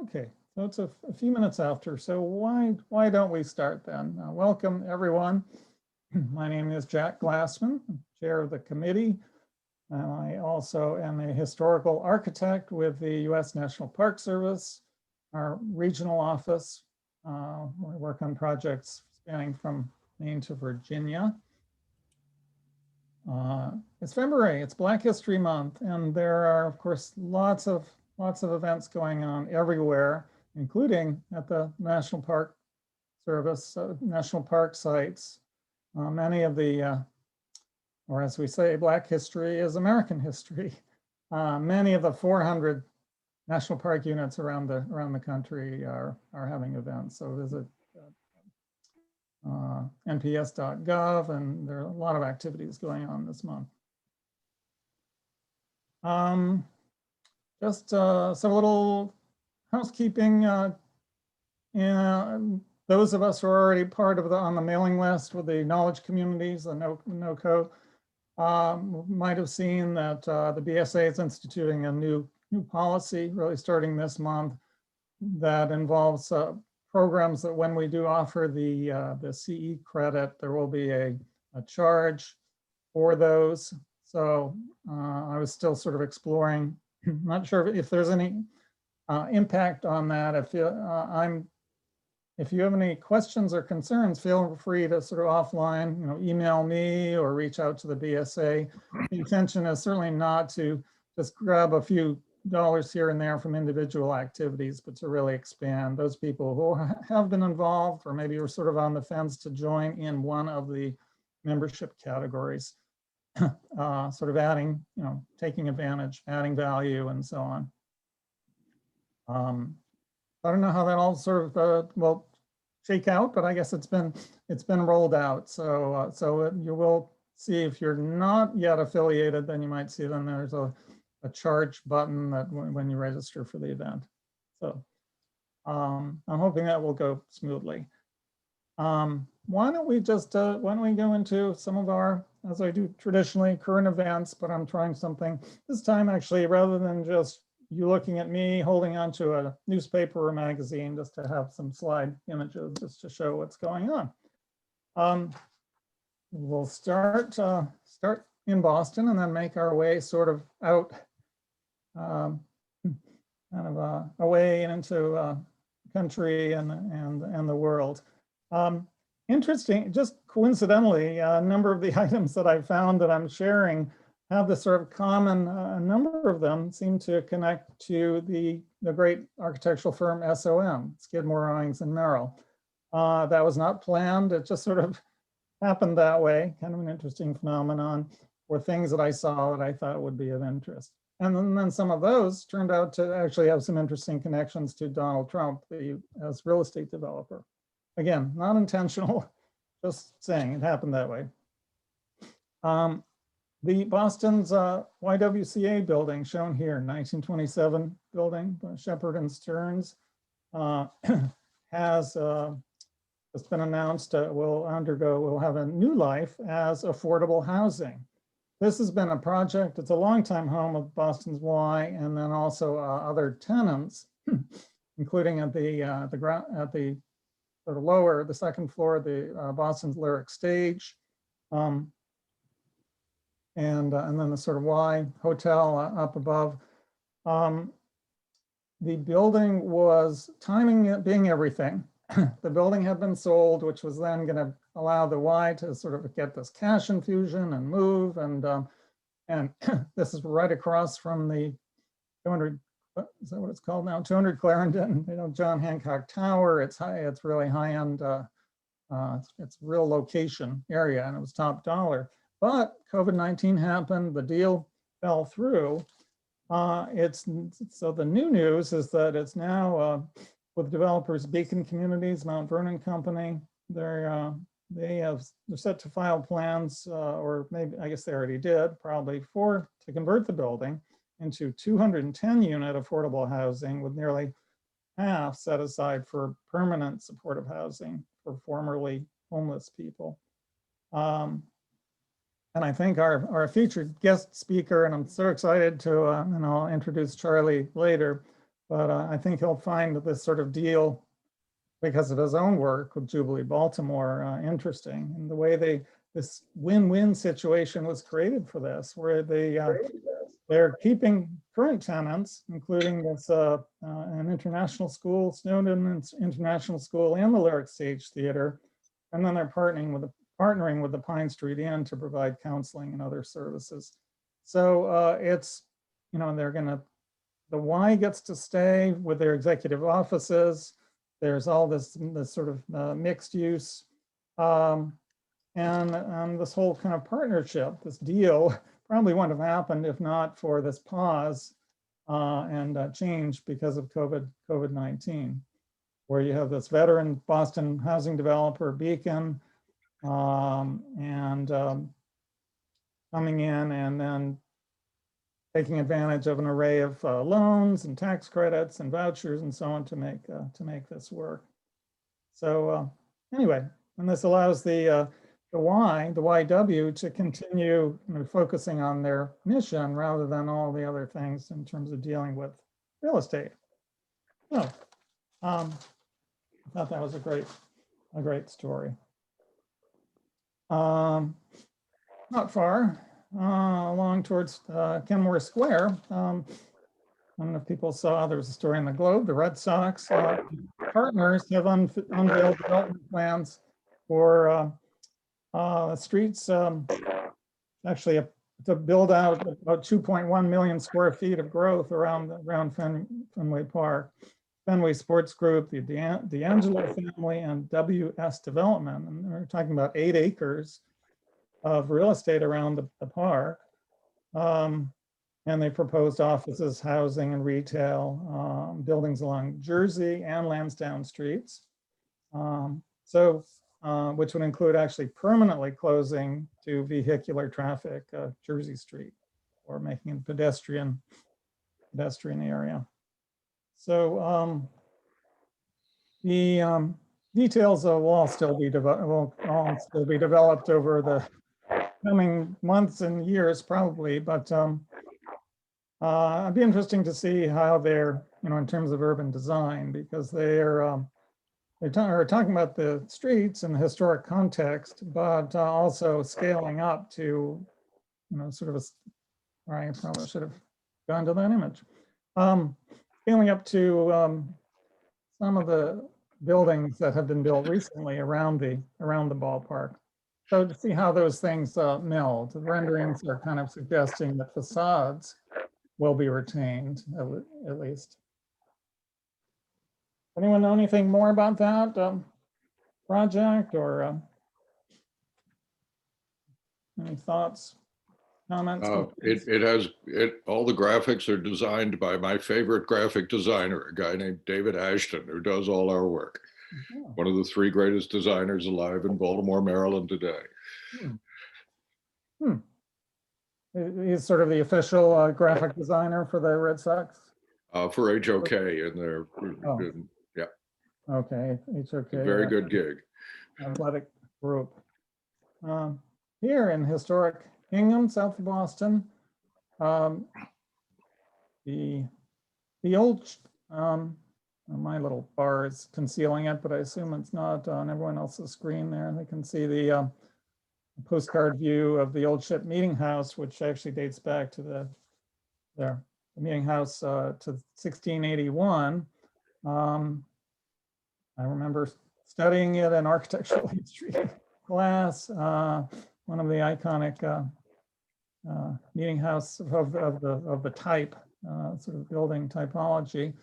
Okay, so it's a few minutes after, so why don't we start then? Welcome everyone. My name is Jack Glassman, chair of the committee. I also am a historical architect with the U.S. National Park Service, our regional office. We work on projects spanning from Maine to Virginia. It's February, it's Black History Month, and there are, of course, lots of events going on everywhere, including at the National Park Service, national park sites. Many of the, or as we say, Black history is American history. Many of the 400 national park units around the country are having events. So visit nps.gov, and there are a lot of activities going on this month. Just some little housekeeping. Those of us who are already part of on the mailing list with the knowledge communities, the NOCO, might have seen that the BSA is instituting a new policy really starting this month that involves programs that when we do offer the CE credit, there will be a charge for those. So I was still sort of exploring, not sure if there's any impact on that. If you have any questions or concerns, feel free to sort of offline, email me or reach out to the BSA. The intention is certainly not to just grab a few dollars here and there from individual activities, but to really expand those people who have been involved or maybe are sort of on the fence to join in one of the membership categories, sort of adding, taking advantage, adding value, and so on. I don't know how that all sort of will shake out, but I guess it's been rolled out. So you will see, if you're not yet affiliated, then you might see then there's a charge button that when you register for the event. So I'm hoping that will go smoothly. Why don't we go into some of our, as I do traditionally, current events, but I'm trying something this time actually, rather than just you looking at me holding onto a newspaper or magazine, just to have some slide images just to show what's going on. We'll start in Boston and then make our way sort of out, kind of away into country and the world. Interesting, just coincidentally, a number of the items that I found that I'm sharing have this sort of common, a number of them seem to connect to the great architectural firm SOM, Skidmore, Owings and Merrill. That was not planned, it just sort of happened that way, kind of an interesting phenomenon, or things that I saw that I thought would be of interest. And then some of those turned out to actually have some interesting connections to Donald Trump, as real estate developer. Again, not intentional, just saying it happened that way. The Boston's YWCA building, shown here, 1927 building, Shepherd and Stearns, has it's been announced will have a new life as affordable housing. This has been a project, it's a longtime home of Boston's Y, and then also other tenants, including at the sort of lower, the second floor, the Boston's Lyric Stage. And then the sort of Y hotel up above. The building was timing it being everything. The building had been sold, which was then going to allow the Y to sort of get this cash infusion and move. And this is right across from the 200, is that what it's called now? 200 Clarendon, John Hancock Tower. It's really high end. It's real location area, and it was top dollar. But COVID-19 happened, the deal fell through. So the new news is that it's now with developers Beacon Communities, Mount Vernon Company. They're set to file plans, or maybe I guess they already did, probably to convert the building into 210 unit affordable housing, with nearly half set aside for permanent supportive housing for formerly homeless people. And I think our featured guest speaker, and I'm so excited to, and I'll introduce Charlie later, But I think he'll find this sort of deal, because of his own work with Jubilee Baltimore, interesting. And the way this win-win situation was created for this, where they're keeping current tenants, including this an international school, Snowden International School, and the Lyric Stage Theater, and then they're partnering with the Pine Street Inn to provide counseling and other services. So it's, they're gonna, the Y gets to stay with their executive offices. There's all this sort of mixed use, and this whole kind of partnership, this deal, probably wouldn't have happened if not for this pause and change because of COVID-19, where you have this veteran Boston housing developer, Beacon, and coming in and then taking advantage of an array of loans and tax credits and vouchers and so on to make this work. So anyway, and this allows the YW to continue focusing on their mission rather than all the other things in terms of dealing with real estate. So I thought that was a great story. Not far along towards Kenmore Square. I don't know if people saw, there was a story in the Globe, the Red Sox partners have unveiled development plans for streets, actually to build out about 2.1 million square feet of growth around Fenway Park. Fenway Sports Group, the D'Angelo family, and WS Development. And we're talking about 8 acres of real estate around the park. And they proposed offices, housing, and retail, buildings along Jersey and Lansdowne streets. Which would include actually permanently closing to vehicular traffic Jersey Street, or making it pedestrian area. So the details will all still be developed over the coming months and years, probably. But it'd be interesting to see how they're, in terms of urban design, because they're talking about the streets in the historic context, but also scaling up to, sort of I probably should have gone to that image. Scaling up to some of the buildings that have been built recently around the ballpark. So to see how those things meld. The renderings are kind of suggesting that facades will be retained, at least. Anyone know anything more about that project, or any thoughts, comments? All the graphics are designed by my favorite graphic designer, a guy named David Ashton, who does all our work. Oh. One of the 3 greatest designers alive in Baltimore, Maryland today. He's sort of the official graphic designer for the Red Sox? For HOK in their, yeah. Okay, HOK. Very good gig. Athletic group. Here in historic Hingham, south of Boston, the old, my little bar is concealing it, but I assume it's not on everyone else's screen there. They can see the postcard view of the old ship meeting house, which actually dates back to the meeting house to 1681. I remember studying it in architectural history class. One of the iconic meeting house of the type, sort of building typology,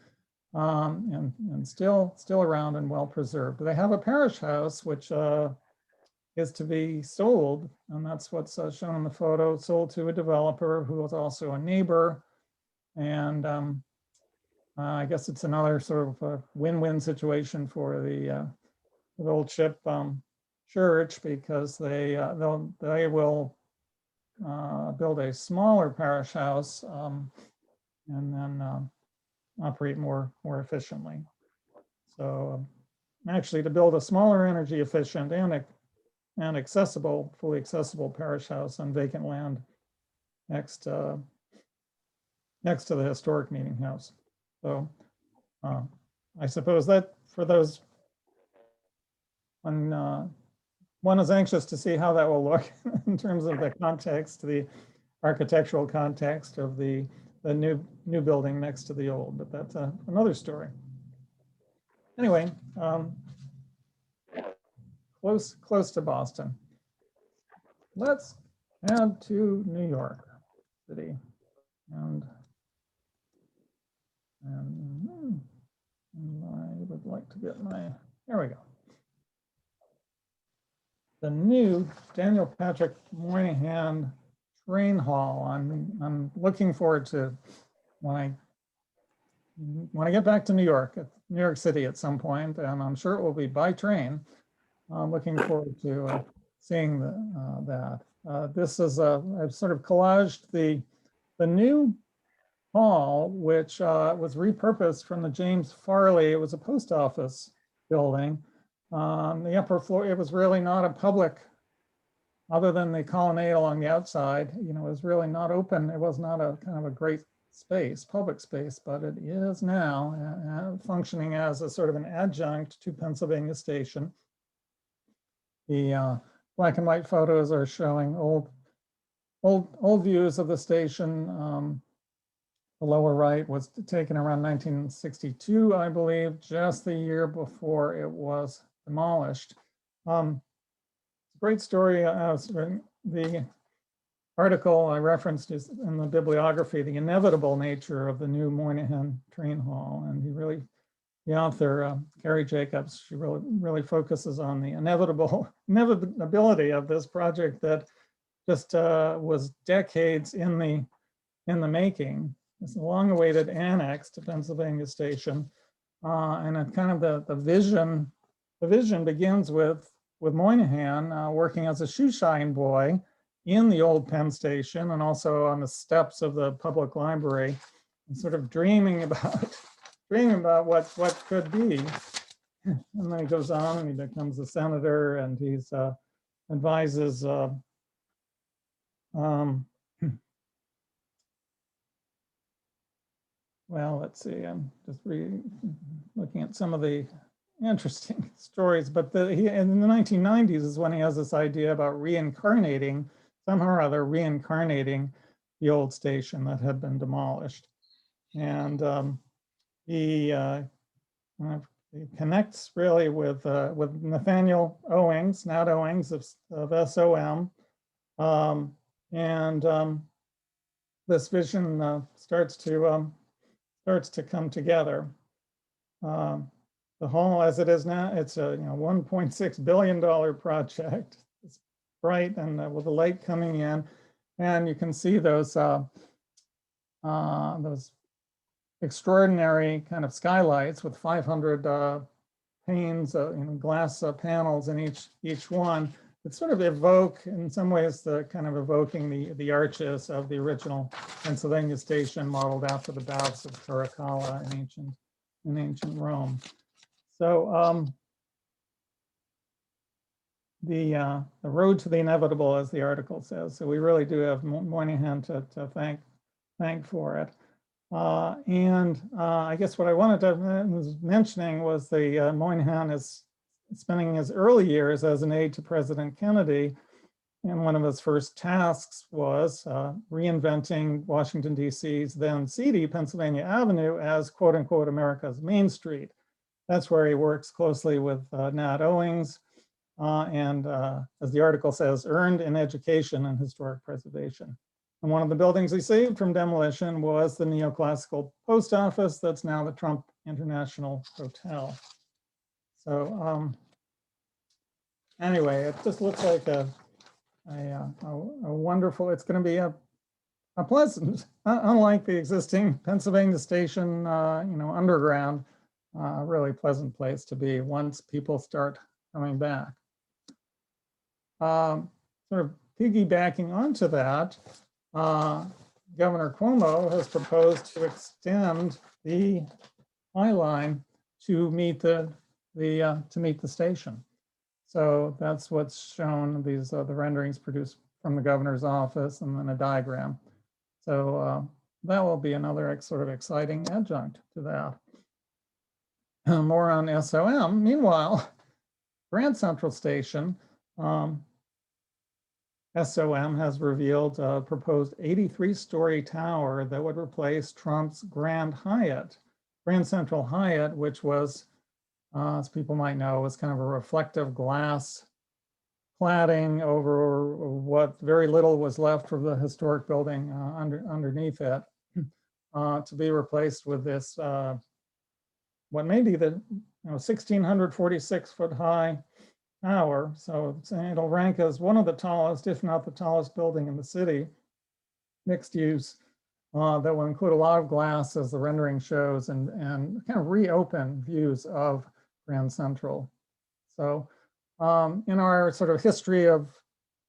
and still around and well preserved. They have a parish house which is to be sold, and that's what's shown in the photo. Sold to a developer who was also a neighbor, and I guess it's another sort of a win-win situation for the old ship church, because they will build a smaller parish house and then operate more efficiently. So actually, to build a smaller, energy efficient and accessible, fully accessible parish house on vacant land next to the historic meeting house. So I suppose that for those, when one is anxious to see how that will look in terms of the context, the architectural context of the new building next to the old, but that's another story. Anyway, close to Boston. Let's head to New York City, and I would like to get there we go. The new Daniel Patrick Moynihan train hall. I'm looking forward to when I get back to New York City at some point, and I'm sure it will be by train. I'm looking forward to seeing that. This is I've sort of collaged the new hall, which was repurposed from the James Farley. It was a post office building. The upper floor, it was really not a public, other than the colonnade along the outside, it was really not open. It was not a kind of a great space, public space, but it is now functioning as a sort of an adjunct to Pennsylvania Station. The black and white photos are showing old views of the station. The lower right was taken around 1962, I believe, just the year before it was demolished. Great story. The article I referenced is in the bibliography, The Inevitable Nature of the New Moynihan Train Hall. And the author, Carrie Jacobs, she really focuses on the inevitability of this project that just was decades in the making. It's a long-awaited annex to Pennsylvania Station, and it kind of the vision begins with Moynihan working as a shoeshine boy in the old Penn Station and also on the steps of the public library, and sort of dreaming about what could be. And then he goes on and he becomes a senator, and he's advises well, let's see, I'm just looking at some of the interesting stories, but in the 1990s is when he has this idea about somehow or other reincarnating the old station that had been demolished. And he connects really with Nathaniel Owings, Nat Owings of SOM. This vision starts to come together. The hall, as it is now, it's a $1.6 billion project. It's bright and with the light coming in, and you can see those extraordinary kind of skylights with 500 panes, glass panels in each one. That sort of evoke, in some ways, the kind of evoking the arches of the original Pennsylvania Station, modeled after the baths of Caracalla in ancient Rome. So the road to the inevitable, as the article says. So we really do have Moynihan to thank for it. I guess what I wanted to was mentioning was the Moynihan is spending his early years as an aide to President Kennedy. And one of his first tasks was reinventing Washington, D.C.'s then seedy Pennsylvania Avenue as quote unquote America's Main Street. That's where he works closely with Nat Owings and as the article says, earned an education in historic preservation. And one of the buildings he saved from demolition was the neoclassical post office that's now the Trump International Hotel. So anyway, it just looks like a wonderful, it's going to be a pleasant, unlike the existing Pennsylvania Station, underground, really pleasant place to be once people start coming back. Sort of piggybacking onto that, Governor Cuomo has proposed to extend the High Line to meet the station. So that's what's shown. These are the renderings produced from the governor's office, and then a diagram. So that will be another sort of exciting adjunct to that. more on SOM. Meanwhile, Grand Central Station, SOM has revealed a proposed 83-story tower that would replace Trump's Grand Hyatt. Grand Central Hyatt, which was, as people might know, was kind of a reflective glass cladding over what very little was left of the historic building underneath it, to be replaced with this, what may be the 1,646-foot high tower. So it'll rank as one of the tallest, if not the tallest building in the city, mixed use, that will include a lot of glass, as the rendering shows, and kind of reopen views of Grand Central. So in our sort of history of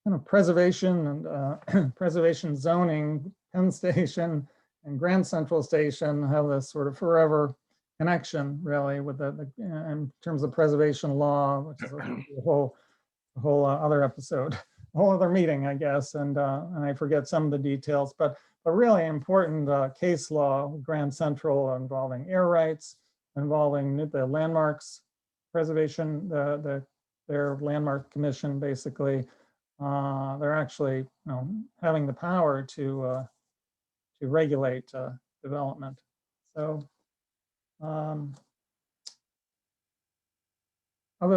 kind of preservation and preservation zoning, Penn Station and Grand Central Station have this sort of forever connection, really, with in terms of preservation law, which is a whole other episode, a whole other meeting, I guess, and I forget some of the details, but a really important case law, Grand Central, involving air rights, involving the landmarks preservation, their landmark commission, basically. They're actually having the power to regulate development. So other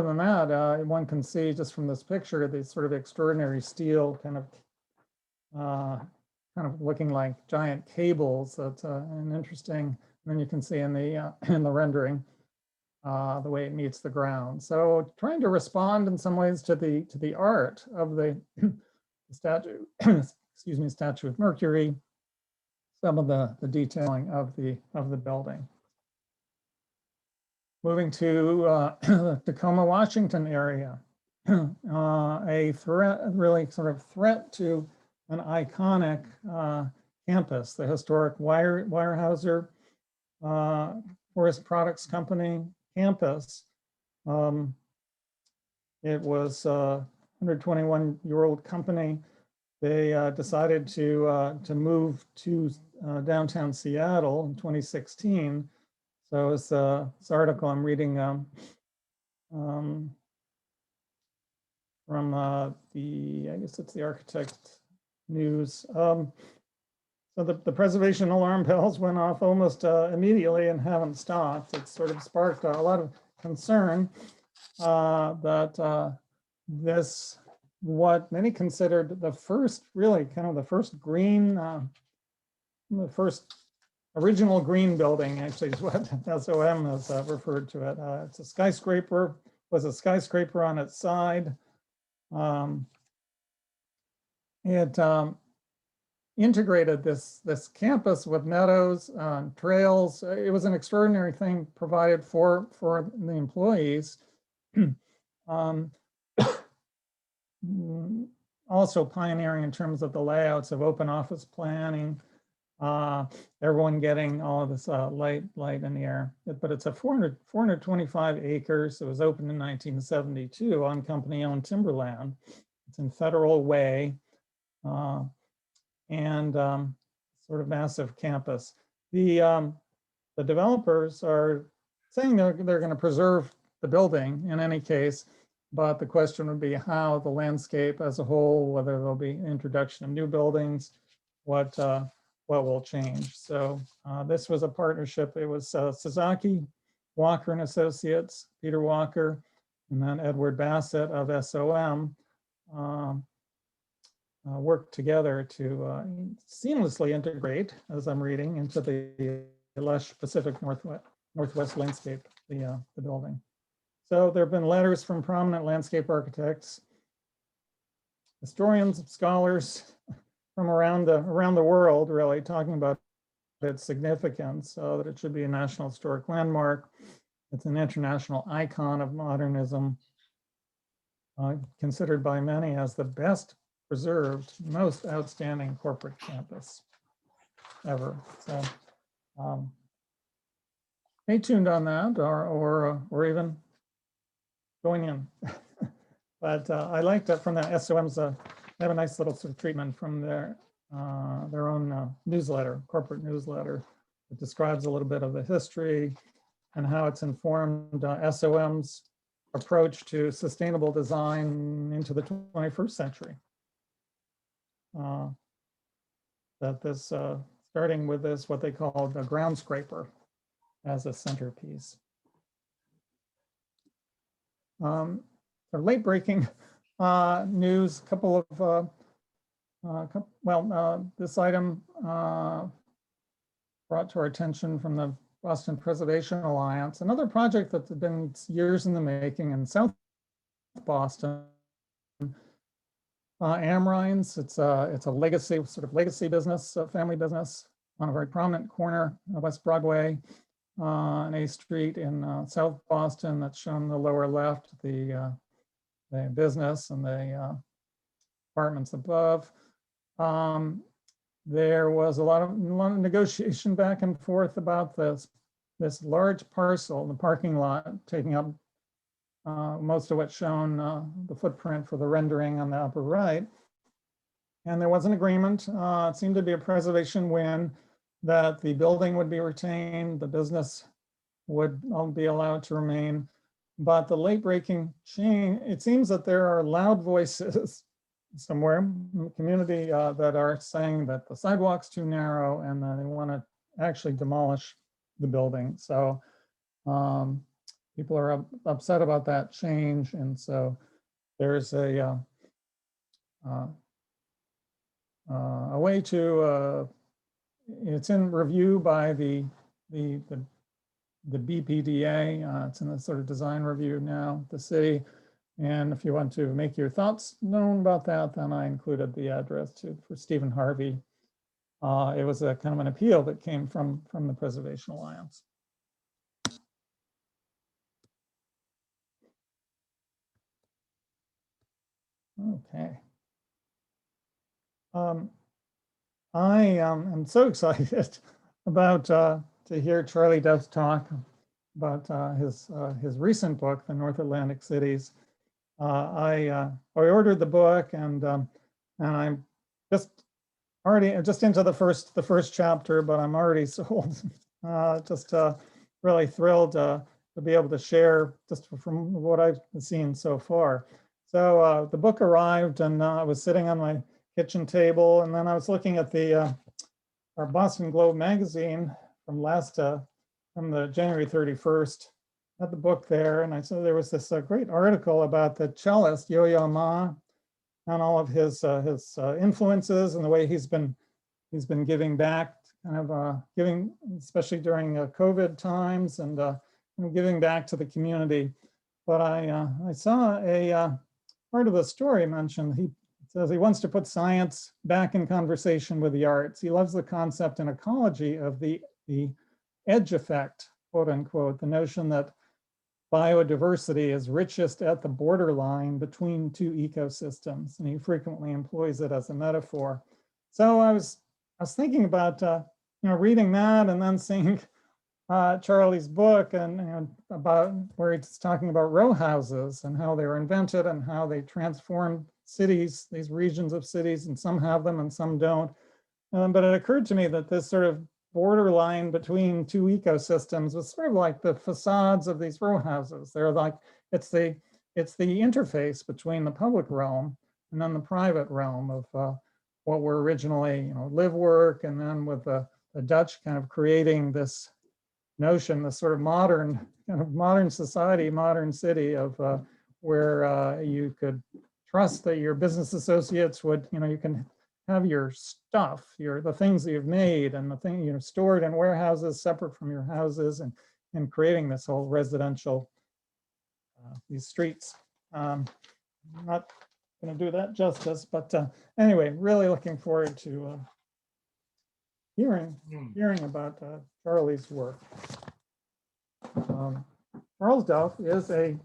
than that, one can see just from this picture these sort of extraordinary steel kind of looking like giant cables. That's an interesting. And then you can see in the rendering the way it meets the ground. So trying to respond in some ways to the art of the statue, excuse me, statue of Mercury, some of the detailing of the building. Moving to the Tacoma, Washington area, a threat, really sort of threat to an iconic campus, the historic Weyerhaeuser Forest Products Company campus. It was a 121-year-old company. They decided to move to downtown Seattle in 2016. So it's this article I'm reading from I guess it's the Architect News. So the preservation alarm bells went off almost immediately and haven't stopped. It sort of sparked a lot of concern that this, what many considered the first, really kind of the first green, the first original green building, actually, is what SOM has referred to it. It's a skyscraper, was a skyscraper on its side. It integrated this campus with meadows, trails. It was an extraordinary thing provided for the employees. Also pioneering in terms of the layouts of open office planning. Everyone getting all of this light in the air. But it's a 425 acres. It was opened in 1972 on company-owned timberland. It's in Federal Way, and sort of massive campus. The developers are saying they're going to preserve the building in any case, but the question would be how the landscape as a whole, whether there'll be introduction of new buildings, what will change. So this was a partnership. It was Sasaki, Walker and Associates, Peter Walker, and then Edward Bassett of SOM worked together to seamlessly integrate, as I'm reading, into the lush Pacific Northwest landscape, the building. So there have been letters from prominent landscape architects, historians, scholars from around the world, really talking about its significance, so that it should be a National Historic Landmark. It's an international icon of modernism, considered by many as the best preserved, most outstanding corporate campus ever. So stay tuned on that, or even going in. But I liked that from the SOM's, they have a nice little sort of treatment from their own newsletter, corporate newsletter. It describes a little bit of the history, and how it's informed SOM's approach to sustainable design into the 21st century. That this, starting with this, what they call the ground scraper as a centerpiece. For late breaking news, a couple of, this item brought to our attention from the Boston Preservation Alliance, another project that's been years in the making in South Boston. Amrines, it's a legacy, sort of legacy business, family business on a very prominent corner of West Broadway, on A Street in South Boston. That's shown in the lower left, the business and the apartments above. There was a lot of negotiation back and forth about this large parcel, the parking lot, taking up most of what's shown, the footprint for the rendering on the upper right. And there was an agreement, it seemed to be a preservation win, that the building would be retained, the business would all be allowed to remain. But the late breaking change, it seems that there are loud voices somewhere in the community that are saying that the sidewalk's too narrow and that they want to actually demolish the building. So people are upset about that change. And so there's a way to, it's in review by the BPDA. It's in the sort of design review now, the city. And if you want to make your thoughts known about that, then I included the address for Stephen Harvey. It was a kind of an appeal that came from the Preservation Alliance. Okay. I am so excited about to hear Charlie Duff's talk about his recent book, The North Atlantic Cities. I ordered the book, and I'm just into the first chapter, but I'm already sold. Just really thrilled to be able to share just from what I've seen so far. So the book arrived, and I was sitting on my kitchen table, and then I was looking at our Boston Globe magazine from from the January 31st. Had the book there, and I saw there was this great article about the cellist Yo-Yo Ma and all of his influences and the way he's been giving back, kind of giving, especially during COVID times, and giving back to the community. But I saw a part of the story mentioned. He says he wants to put science back in conversation with the arts. He loves the concept in ecology of the edge effect, quote unquote, the notion that biodiversity is richest at the borderline between two ecosystems, and he frequently employs it as a metaphor. So I was thinking about reading that, and then seeing Charlie's book, and about where he's talking about row houses and how they were invented and how they transformed cities, these regions of cities, and some have them and some don't. But it occurred to me that this sort of borderline between two ecosystems was sort of like the facades of these row houses. They're like, it's the interface between the public realm and then the private realm of what were originally, live work, and then with the Dutch kind of creating this notion, this sort of modern society, modern city of where you could trust that your business associates would, you can have your stuff, the things that you've made, and the thing stored in warehouses separate from your houses, and creating this whole residential these streets. I'm not going to do that justice, but anyway, really looking forward to hearing about Charlie's work. Charles Duff is a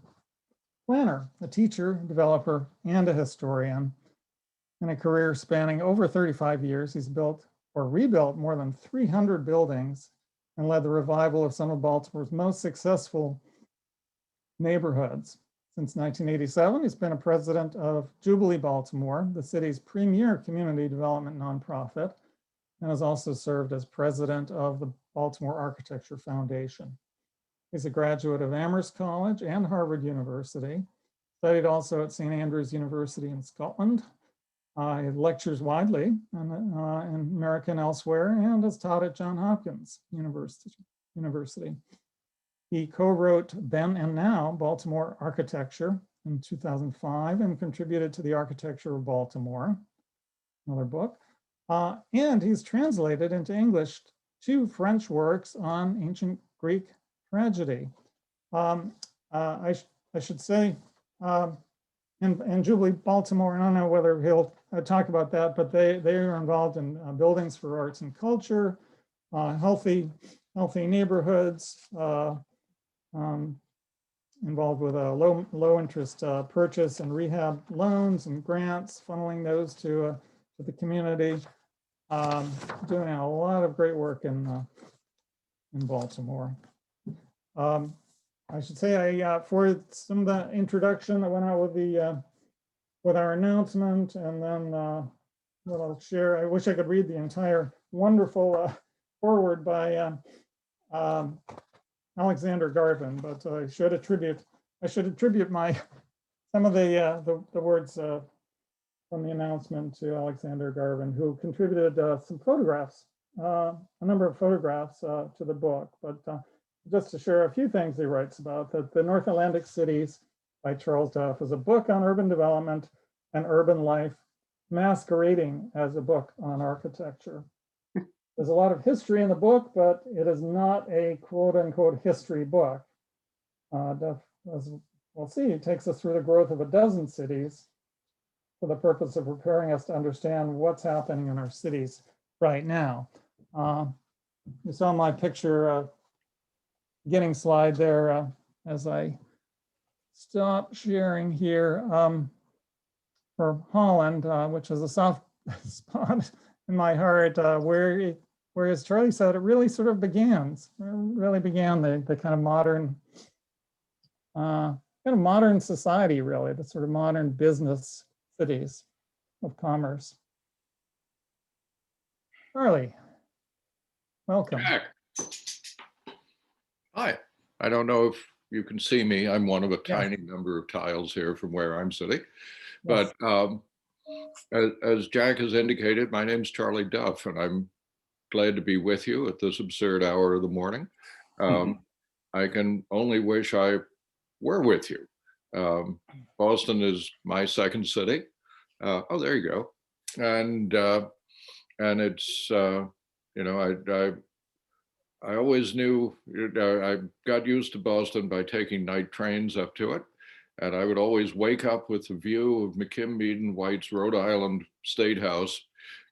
planner, a teacher, developer, and a historian. In a career spanning over 35 years, he's built or rebuilt more than 300 buildings and led the revival of some of Baltimore's most successful neighborhoods. Since 1987, he's been a president of Jubilee Baltimore, the city's premier community development nonprofit, and has also served as president of the Baltimore Architecture Foundation. He's a graduate of Amherst College and Harvard University. Studied also at St. Andrews University in Scotland. He lectures widely in America and elsewhere, and has taught at Johns Hopkins University. He co-wrote Then and Now, Baltimore Architecture in 2005 and contributed to The Architecture of Baltimore, another book. And he's translated into English 2 French works on ancient Greek tragedy. I should say, in Jubilee, Baltimore, I don't know whether he'll talk about that, but they are involved in buildings for arts and culture, healthy neighborhoods, involved with a low interest purchase and rehab loans and grants, funneling those to the community, doing a lot of great work in Baltimore. I should say, for some of the introduction, I went out with our announcement, and then what I'll share. I wish I could read the entire wonderful foreword by Alexander Garvin, but I should attribute some of the words from the announcement to Alexander Garvin, who contributed some photographs, a number of photographs to the book. But just to share a few things he writes about, that the North Atlantic Cities by Charles Duff is a book on urban development and urban life, masquerading as a book on architecture. There's a lot of history in the book, but it is not a quote unquote history book. Duff, as we'll see, takes us through the growth of a dozen cities for the purpose of preparing us to understand what's happening in our cities right now. You saw my picture beginning slide there as I stop sharing here for Holland, which is a soft spot in my heart, where as Charlie said, it really sort of began the kind of modern society, really, the sort of modern business cities of commerce. Charlie, welcome. Jack. Hi. I don't know if you can see me. I'm one of a tiny number of tiles here from where I'm sitting. Yes. But as Jack has indicated, my name's Charlie Duff, and I'm glad to be with you at this absurd hour of the morning. I can only wish I were with you. Boston is my second city. Oh, there you go. And it's, I always knew, I got used to Boston by taking night trains up to it. And I would always wake up with the view of McKim, Mead & White's Rhode Island State House.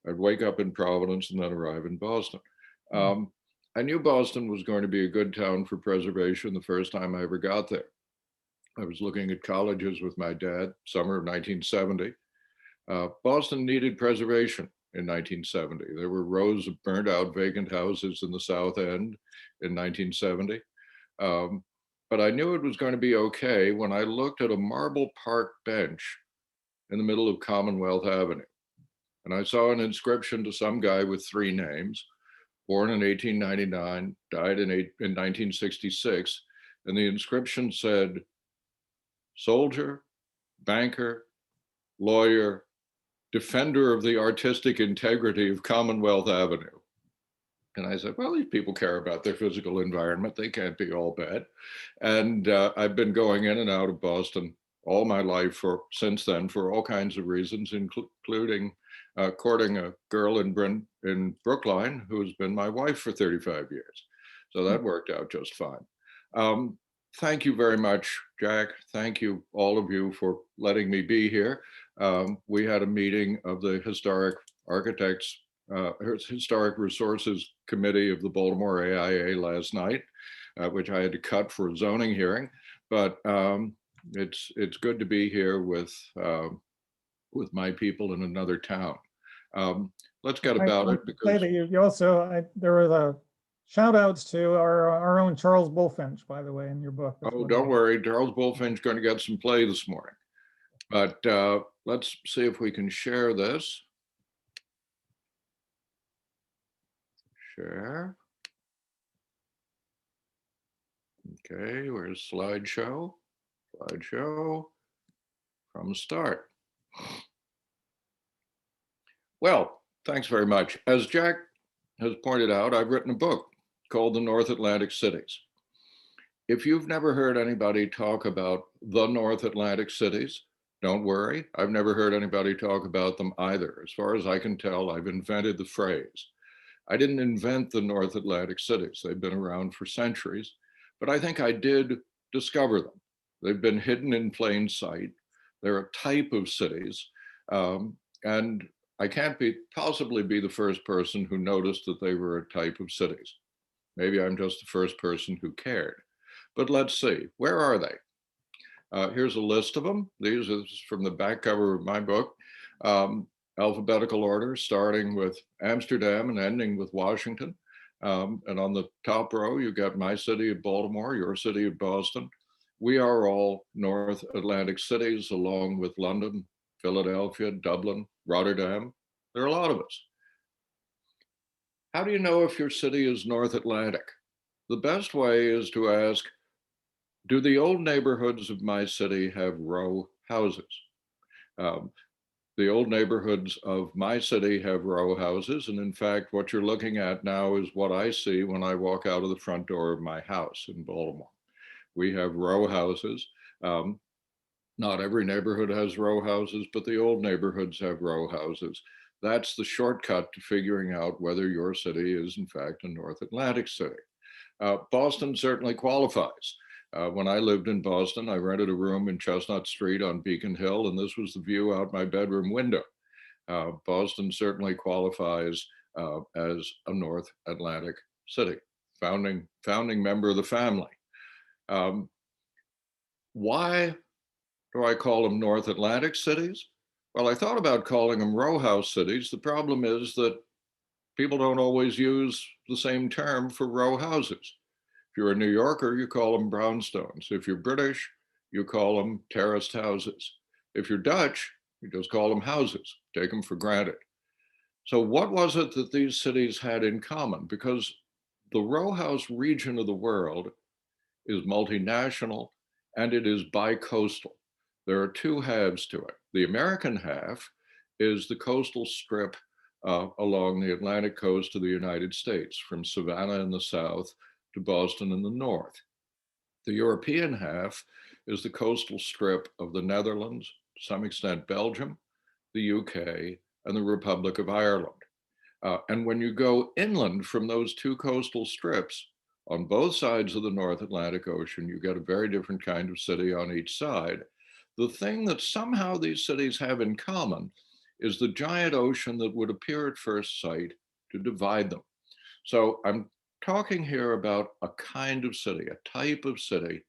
I'd wake up in Providence and then arrive in Boston. I knew Boston was going to be a good town for preservation the first time I ever got there. I was looking at colleges with my dad, summer of 1970. Boston needed preservation in 1970. There were rows of burnt out vacant houses in the South End in 1970. But I knew it was going to be okay when I looked at a marble park bench in the middle of Commonwealth Avenue. And I saw an inscription to some guy with 3 names, born in 1899, died in 1966. And the inscription said, soldier, banker, lawyer, defender of the artistic integrity of Commonwealth Avenue. And I said, well, these people care about their physical environment. They can't be all bad. And I've been going in and out of Boston all my life since then for all kinds of reasons, including courting a girl in Brookline who's been my wife for 35 years. So that worked out just fine. Thank you very much, Jack. Thank you, all of you, for letting me be here. We had a meeting of the Historic Resources Committee of the Baltimore AIA last night, which I had to cut for a zoning hearing. But it's good to be here with my people in another town. Let's get about it, because you also, there were the shout outs to our own Charles Bullfinch, by the way, in your book. Oh, don't worry, Charles Bullfinch going to get some play this morning. But let's see if we can share this. Share. Okay, where's slideshow? Slideshow from start. Well, thanks very much. As Jack has pointed out, I've written a book called The North Atlantic Cities. If you've never heard anybody talk about the North Atlantic cities, don't worry. I've never heard anybody talk about them either. As far as I can tell, I've invented the phrase. I didn't invent the North Atlantic cities. They've been around for centuries, but I think I did discover them. They've been hidden in plain sight. They're a type of cities. And I can't possibly be the first person who noticed that they were a type of cities. Maybe I'm just the first person who cared. But let's see, where are they? Here's a list of them. These are from the back cover of my book. Alphabetical order, starting with Amsterdam and ending with Washington. And on the top row, you've got my city of Baltimore, your city of Boston. We are all North Atlantic cities, along with London, Philadelphia, Dublin, Rotterdam. There are a lot of us. How do you know if your city is North Atlantic? The best way is to ask, do the old neighborhoods of my city have row houses? The old neighborhoods of my city have row houses. And in fact, what you're looking at now is what I see when I walk out of the front door of my house in Baltimore. We have row houses. Not every neighborhood has row houses, but the old neighborhoods have row houses. That's the shortcut to figuring out whether your city is in fact a North Atlantic city. Boston certainly qualifies. When I lived in Boston, I rented a room in Chestnut Street on Beacon Hill, and this was the view out my bedroom window. Boston certainly qualifies as a North Atlantic city, founding member of the family. Why do I call them North Atlantic cities? Well, I thought about calling them row house cities. The problem is that people don't always use the same term for row houses. If you're a New Yorker, you call them brownstones. If you're British, you call them terraced houses. If you're Dutch, you just call them houses, take them for granted. So what was it that these cities had in common? Because the row house region of the world is multinational and it is bi-coastal. There are two halves to it. The American half is the coastal strip along the Atlantic coast of the United States, from Savannah in the south to Boston in the north. The European half is the coastal strip of the Netherlands, to some extent Belgium, the UK, and the Republic of Ireland. And when you go inland from those two coastal strips, on both sides of the North Atlantic Ocean, you get a very different kind of city on each side. The thing that somehow these cities have in common is the giant ocean that would appear at first sight to divide them. So I'm talking here about a kind of city, a type of city,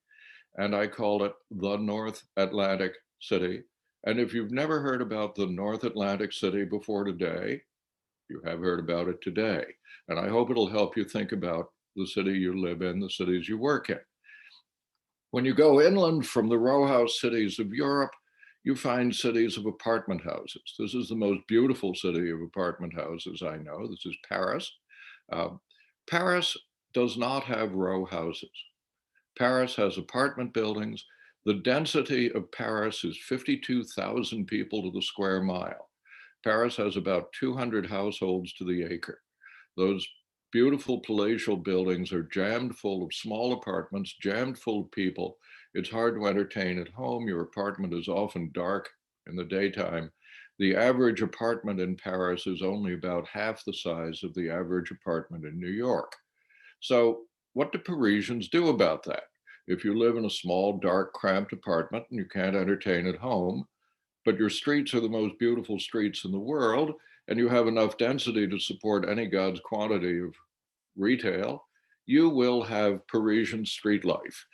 and I call it the North Atlantic city. And if you've never heard about the North Atlantic city before today, you have heard about it today. And I hope it'll help you think about the city you live in, the cities you work in. When you go inland from the row house cities of Europe, you find cities of apartment houses. This is the most beautiful city of apartment houses I know. This is Paris. Paris does not have row houses. Paris has apartment buildings. The density of Paris is 52,000 people to the square mile. Paris has about 200 households to the acre. Those beautiful palatial buildings are jammed full of small apartments, jammed full of people. It's hard to entertain at home. Your apartment is often dark in the daytime. The average apartment in Paris is only about half the size of the average apartment in New York. So what do Parisians do about that? If you live in a small, dark, cramped apartment and you can't entertain at home, but your streets are the most beautiful streets in the world, and you have enough density to support any God's quantity of retail, you will have Parisian street life.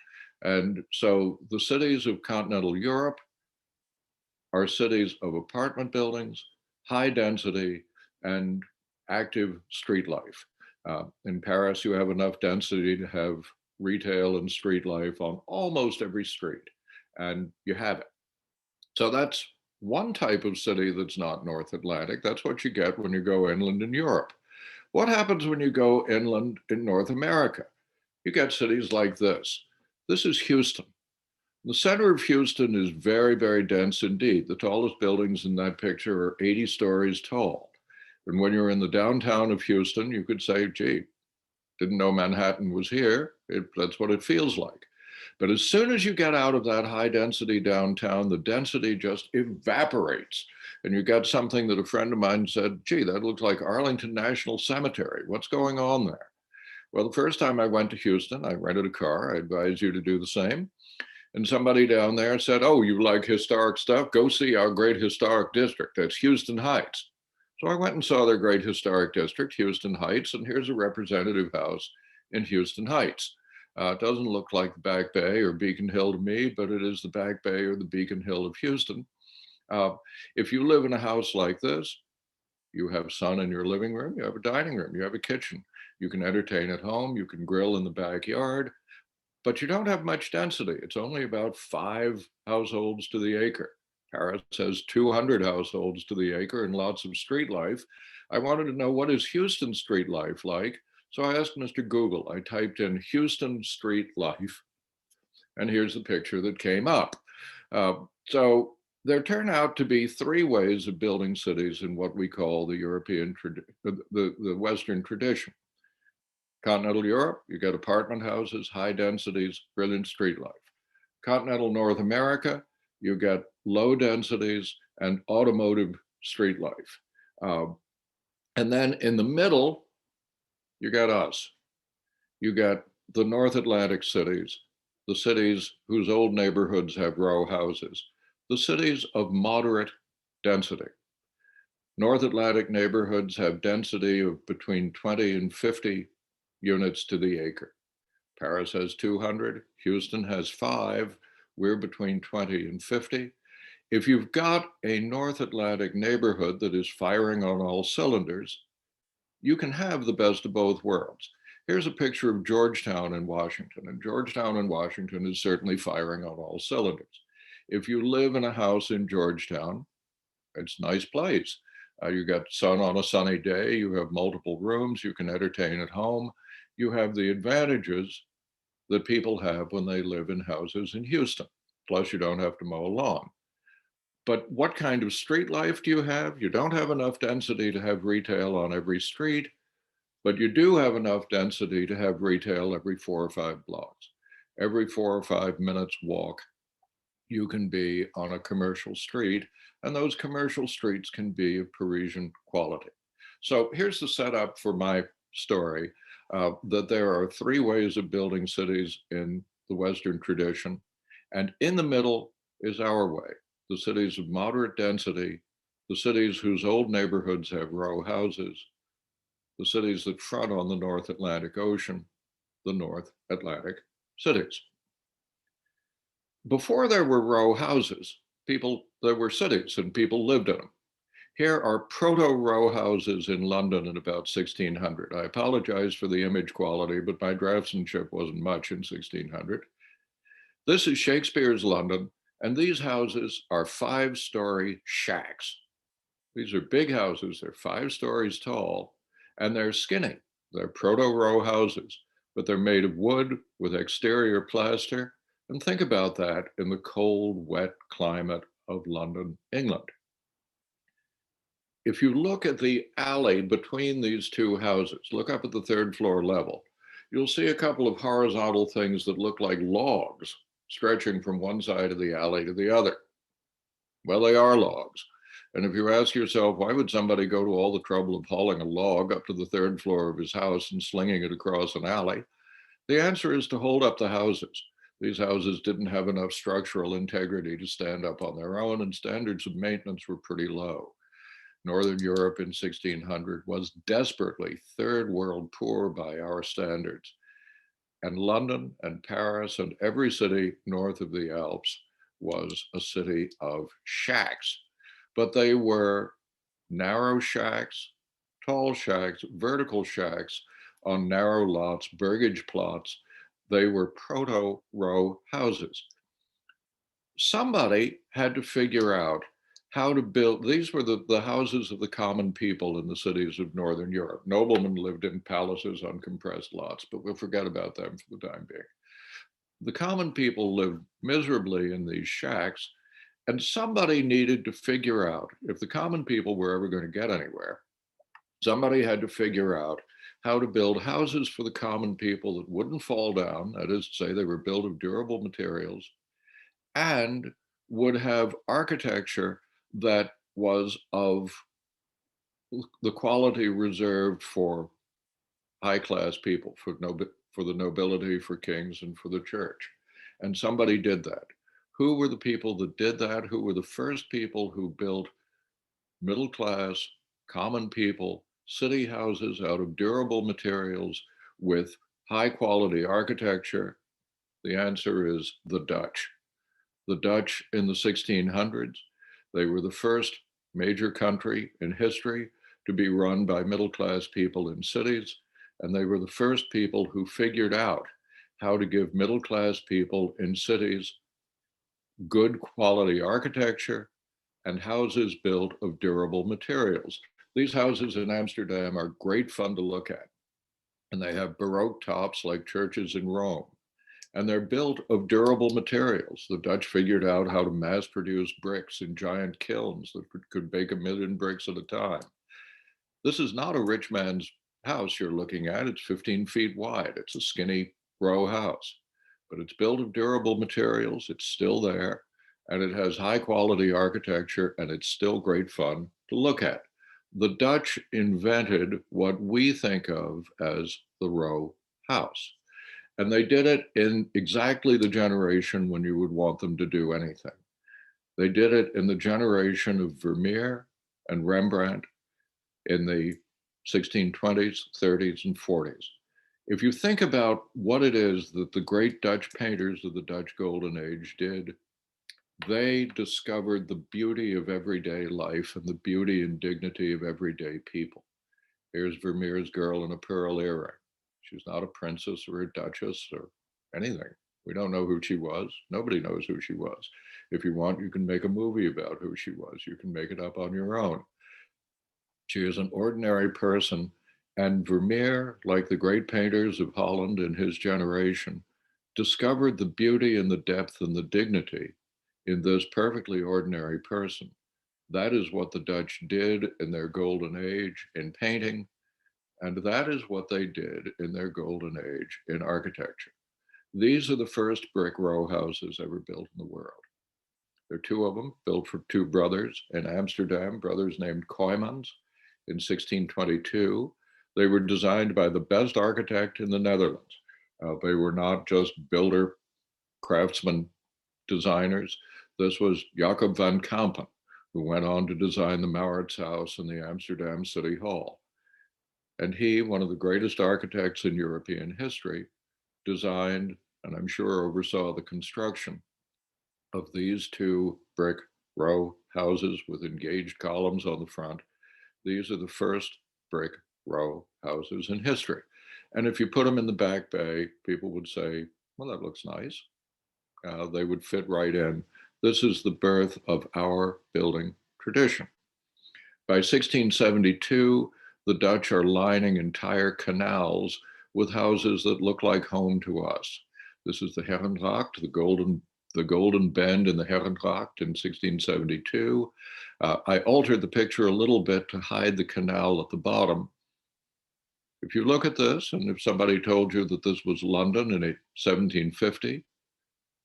And so the cities of continental Europe are cities of apartment buildings, high density, and active street life. In Paris, you have enough density to have retail and street life on almost every street, and you have it. So that's one type of city that's not North Atlantic. That's what you get when you go inland in Europe. What happens when you go inland in North America? You get cities like this. This is Houston. The center of Houston is very, very dense indeed. The tallest buildings in that picture are 80 stories tall. And when you're in the downtown of Houston, you could say, gee, didn't know Manhattan was here. That's what it feels like. But as soon as you get out of that high density downtown, the density just evaporates. And you get something that a friend of mine said, gee, that looks like Arlington National Cemetery. What's going on there? Well, the first time I went to Houston, I rented a car. I advise you to do the same. And somebody down there said, oh, you like historic stuff? Go see our great historic district. That's Houston Heights. So I went and saw their great historic district, Houston Heights, and here's a representative house in Houston Heights. It doesn't look like the Back Bay or Beacon Hill to me, but it is the Back Bay or the Beacon Hill of Houston. If you live in a house like this, you have sun in your living room, you have a dining room, you have a kitchen. You can entertain at home, you can grill in the backyard, but you don't have much density. It's only about 5 households to the acre. Paris has 200 households to the acre and lots of street life. I wanted to know, what is Houston street life like? So I asked Mr. Google. I typed in Houston street life, and here's the picture that came up. So there turn out to be 3 ways of building cities in what we call the the Western tradition. Continental Europe, you get apartment houses, high densities, brilliant street life. Continental North America, you get low densities and automotive street life. And then in the middle, you got us. You got the North Atlantic cities, the cities whose old neighborhoods have row houses, the cities of moderate density. North Atlantic neighborhoods have density of between 20 and 50 units to the acre. Paris has 200, Houston has 5, we're between 20 and 50. If you've got a North Atlantic neighborhood that is firing on all cylinders, you can have the best of both worlds. Here's a picture of Georgetown in Washington, and Georgetown in Washington is certainly firing on all cylinders. If you live in a house in Georgetown, it's a nice place. You got sun on a sunny day, you have multiple rooms, you can entertain at home. You have the advantages that people have when they live in houses in Houston. Plus, you don't have to mow a lawn. But what kind of street life do you have? You don't have enough density to have retail on every street, but you do have enough density to have retail every 4 or 5 blocks. Every 4 or 5 minutes walk, you can be on a commercial street, and those commercial streets can be of Parisian quality. So here's the setup for my story, that there are 3 ways of building cities in the Western tradition, and in the middle is our way. The cities of moderate density, the cities whose old neighborhoods have row houses, the cities that front on the North Atlantic Ocean, the North Atlantic cities. Before there were row houses, there were cities and people lived in them. Here are Proto-Row houses in London in about 1600. I apologize for the image quality, but my draftsmanship wasn't much in 1600. This is Shakespeare's London, and these houses are 5-story shacks. These are big houses, they're 5 stories tall, and they're skinny. They're Proto-Row houses, but they're made of wood with exterior plaster. And think about that in the cold, wet climate of London, England. If you look at the alley between these 2 houses, look up at the 3rd floor level, you'll see a couple of horizontal things that look like logs stretching from one side of the alley to the other. Well, they are logs. And if you ask yourself, why would somebody go to all the trouble of hauling a log up to the 3rd floor of his house and slinging it across an alley? The answer is to hold up the houses. These houses didn't have enough structural integrity to stand up on their own, and standards of maintenance were pretty low. Northern Europe in 1600 was desperately 3rd world poor by our standards. And London and Paris and every city north of the Alps was a city of shacks. But they were narrow shacks, tall shacks, vertical shacks on narrow lots, burgage plots. They were proto-row houses. Somebody had to figure out how to build. These were the houses of the common people in the cities of Northern Europe. Noblemen lived in palaces on compressed lots, but we'll forget about them for the time being. The common people lived miserably in these shacks, and somebody needed to figure out, if the common people were ever going to get anywhere, somebody had to figure out how to build houses for the common people that wouldn't fall down, that is to say, they were built of durable materials, and would have architecture that was of the quality reserved for high-class people, for the nobility, for kings, and for the church. And somebody did that. Who were the people that did that? Who were the first people who built middle-class, common people, city houses out of durable materials with high-quality architecture? The answer is the Dutch. The Dutch in the 1600s, they were the first major country in history to be run by middle-class people in cities, and they were the first people who figured out how to give middle-class people in cities good quality architecture and houses built of durable materials. These houses in Amsterdam are great fun to look at, and they have Baroque tops like churches in Rome. And they're built of durable materials. The Dutch figured out how to mass produce bricks in giant kilns that could bake 1 million bricks at a time. This is not a rich man's house you're looking at. It's 15 feet wide. It's a skinny row house, but it's built of durable materials. It's still there, and it has high quality architecture, and it's still great fun to look at. The Dutch invented what we think of as the row house. And they did it in exactly the generation when you would want them to do anything. They did it in the generation of Vermeer and Rembrandt in the 1620s, 30s, and 40s. If you think about what it is that the great Dutch painters of the Dutch Golden Age did, they discovered the beauty of everyday life and the beauty and dignity of everyday people. Here's Vermeer's girl in a pearl earring. She's not a princess or a duchess or anything. We don't know who she was. Nobody knows who she was. If you want, you can make a movie about who she was. You can make it up on your own. She is an ordinary person. And Vermeer, like the great painters of Holland in his generation, discovered the beauty and the depth and the dignity in this perfectly ordinary person. That is what the Dutch did in their golden age in painting. And that is what they did in their golden age in architecture. These are the first brick row houses ever built in the world. There are 2 of them, built for 2 brothers in Amsterdam, brothers named Kooijmans in 1622. They were designed by the best architect in the Netherlands. They were not just builder, craftsman designers. This was Jacob van Kampen, who went on to design the Mauritshuis and the Amsterdam City Hall. And he, one of the greatest architects in European history, designed, and I'm sure oversaw the construction of these 2 brick row houses with engaged columns on the front. These are the first brick row houses in history. And if you put them in the Back Bay, people would say, well, that looks nice. They would fit right in. This is the birth of our building tradition. By 1672, the Dutch are lining entire canals with houses that look like home to us. This is the Herrengracht, the golden bend in the Herrengracht in 1672. I altered the picture a little bit to hide the canal at the bottom. If you look at this, and if somebody told you that this was London in 1750,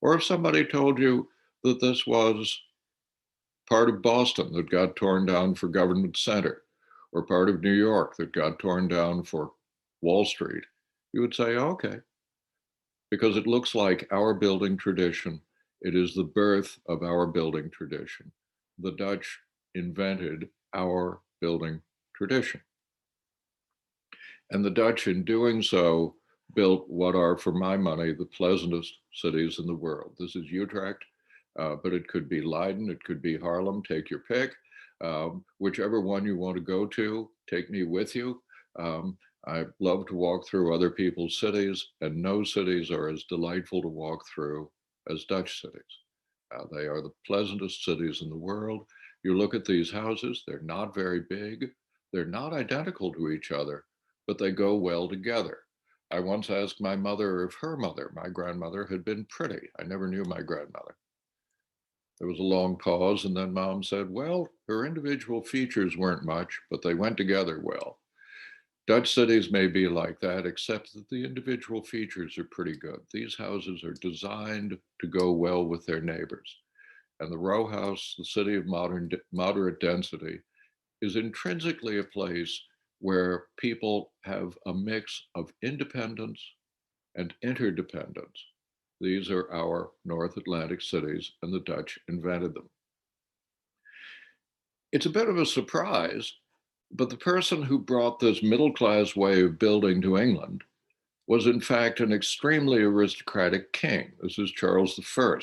or if somebody told you that this was part of Boston that got torn down for Government Center, or part of New York that got torn down for Wall Street, you would say, okay, because it looks like our building tradition. It is the birth of our building tradition. The Dutch invented our building tradition. And the Dutch, in doing so, built what are, for my money, the pleasantest cities in the world. This is Utrecht, but it could be Leiden, it could be Haarlem, take your pick. Whichever one you want to go to, take me with you. I love to walk through other people's cities, and no cities are as delightful to walk through as Dutch cities. They are the pleasantest cities in the world. You look at these houses, they're not very big. They're not identical to each other, but they go well together. I once asked my mother if her mother, my grandmother, had been pretty. I never knew my grandmother. There was a long pause, and then Mom said, well, her individual features weren't much, but they went together well. Dutch cities may be like that, except that the individual features are pretty good. These houses are designed to go well with their neighbors. And the row house, the city of moderate density, is intrinsically a place where people have a mix of independence and interdependence. These are our North Atlantic cities, and the Dutch invented them. It's a bit of a surprise, but the person who brought this middle-class way of building to England was in fact an extremely aristocratic king. This is Charles I,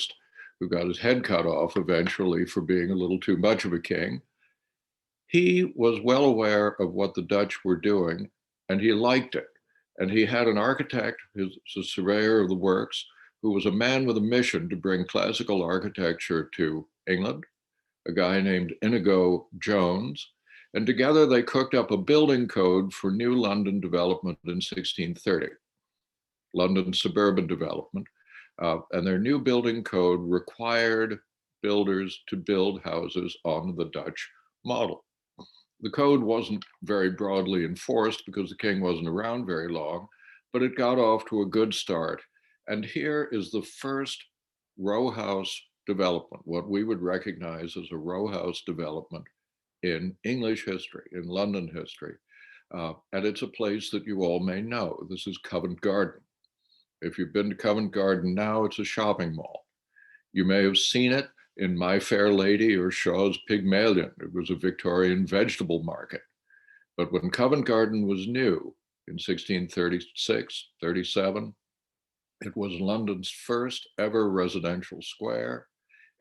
who got his head cut off eventually for being a little too much of a king. He was well aware of what the Dutch were doing, and he liked it. And he had an architect, who's a surveyor of the works, who was a man with a mission to bring classical architecture to England, a guy named Inigo Jones. And together they cooked up a building code for new London development in 1630, London suburban development. And their new building code required builders to build houses on the Dutch model. The code wasn't very broadly enforced because the king wasn't around very long, but it got off to a good start. And here is the first row house development, what we would recognize as a row house development in English history, in London history. And it's a place that you all may know. This is Covent Garden. If you've been to Covent Garden now, it's a shopping mall. You may have seen it in My Fair Lady or Shaw's Pygmalion. It was a Victorian vegetable market. But when Covent Garden was new in 1636, 37, it was London's first ever residential square.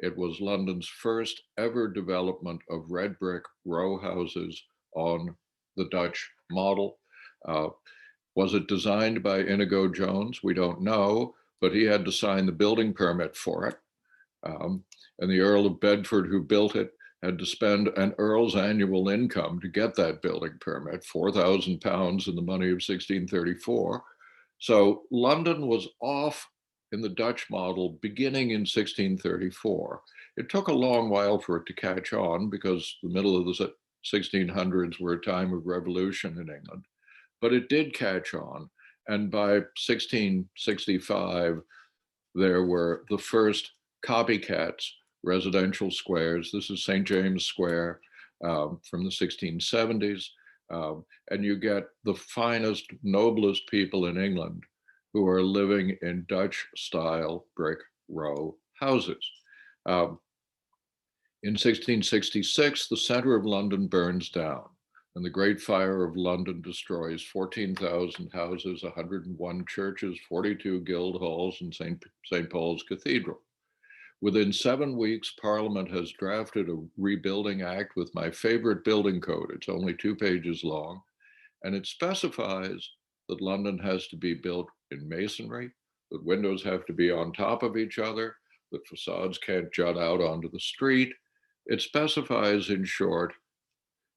It was London's first ever development of red brick row houses on the Dutch model. Was it designed by Inigo Jones? We don't know, but he had to sign the building permit for it. And the Earl of Bedford, who built it, had to spend an earl's annual income to get that building permit, £4,000 in the money of 1634. So London was off in the Dutch model beginning in 1634. It took a long while for it to catch on because the middle of the 1600s were a time of revolution in England, but it did catch on. And by 1665, there were the first copycats residential squares. This is St. James Square from the 1670s. And you get the finest, noblest people in England who are living in Dutch style brick row houses. In 1666, the center of London burns down, and the Great Fire of London destroys 14,000 houses, 101 churches, 42 guild halls, and St. Paul's Cathedral. Within 7 weeks, Parliament has drafted a rebuilding act with my favorite building code. It's only 2 pages long, and it specifies that London has to be built in masonry, that windows have to be on top of each other, that facades can't jut out onto the street. It specifies, in short,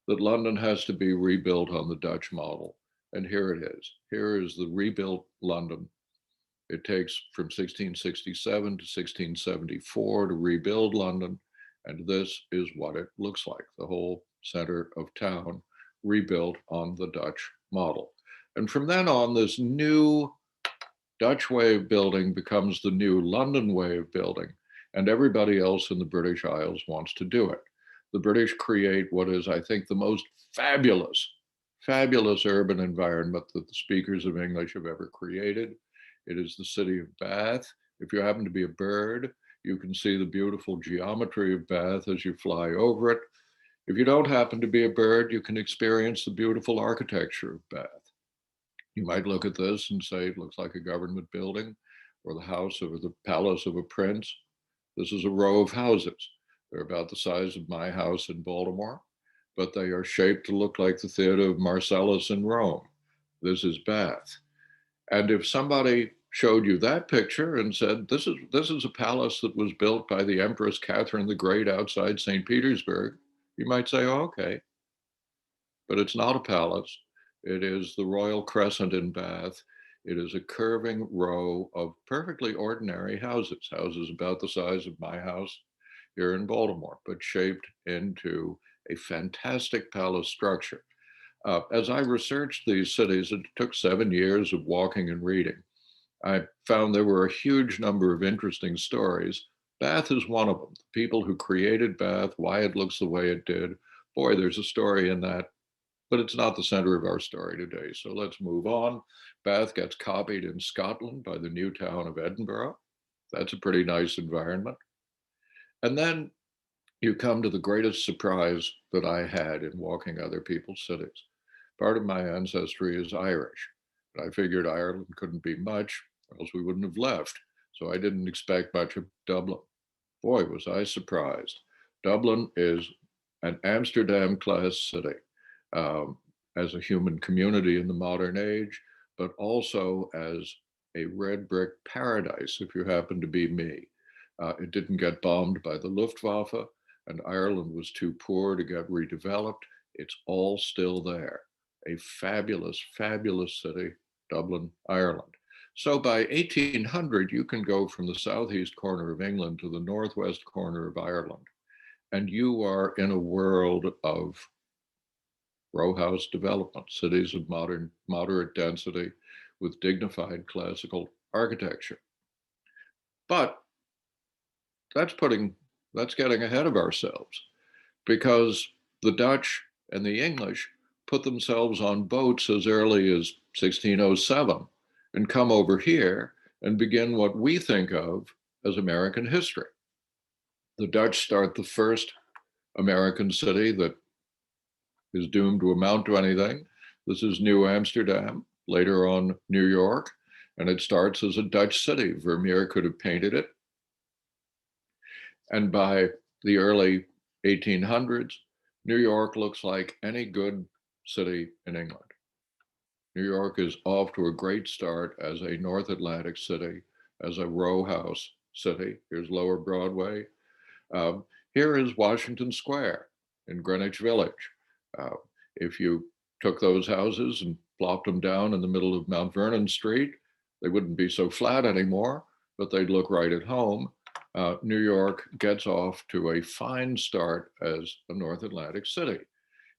that London has to be rebuilt on the Dutch model. And here it is. Here is the rebuilt London. It takes from 1667 to 1674 to rebuild London. And this is what it looks like, the whole center of town rebuilt on the Dutch model. And from then on, this new Dutch way of building becomes the new London way of building. And everybody else in the British Isles wants to do it. The British create what is, I think, the most fabulous urban environment that the speakers of English have ever created. It is the city of Bath. If you happen to be a bird, you can see the beautiful geometry of Bath as you fly over it. If you don't happen to be a bird, you can experience the beautiful architecture of Bath. You might look at this and say, it looks like a government building or the house or the palace of a prince. This is a row of houses. They're about the size of my house in Baltimore, but they are shaped to look like the theater of Marcellus in Rome. This is Bath. And if somebody showed you that picture and said, this is a palace that was built by the Empress Catherine the Great outside St. Petersburg, you might say, oh, okay. But it's not a palace. It is the Royal Crescent in Bath. It is a curving row of perfectly ordinary houses, houses about the size of my house here in Baltimore, but shaped into a fantastic palace structure. As I researched these cities, it took 7 years of walking and reading. I found there were a huge number of interesting stories. Bath is one of them. The people who created Bath, why it looks the way it did. Boy, there's a story in that, but it's not the center of our story today. So let's move on. Bath gets copied in Scotland by the new town of Edinburgh. That's a pretty nice environment. And then you come to the greatest surprise that I had in walking other people's cities. Part of my ancestry is Irish. And I figured Ireland couldn't be much, or else we wouldn't have left. So I didn't expect much of Dublin. Boy, was I surprised. Dublin is an Amsterdam class city as a human community in the modern age, but also as a red brick paradise if you happen to be me. It didn't get bombed by the Luftwaffe, and Ireland was too poor to get redeveloped. It's all still there. A fabulous, fabulous city, Dublin, Ireland. So by 1800, you can go from the southeast corner of England to the northwest corner of Ireland, and you are in a world of row house development, cities of moderate density with dignified classical architecture. But that's getting ahead of ourselves, because the Dutch and the English put themselves on boats as early as 1607 and come over here and begin what we think of as American history. The Dutch start the first American city that is doomed to amount to anything. This is New Amsterdam, later on New York, and it starts as a Dutch city. Vermeer could have painted it. And by the early 1800s, New York looks like any good city in England. New York is off to a great start as a North Atlantic city, as a row house city. Here's Lower Broadway. Here is Washington Square in Greenwich Village. If you took those houses and plopped them down in the middle of Mount Vernon Street, they wouldn't be so flat anymore, but they'd look right at home. New York gets off to a fine start as a North Atlantic city,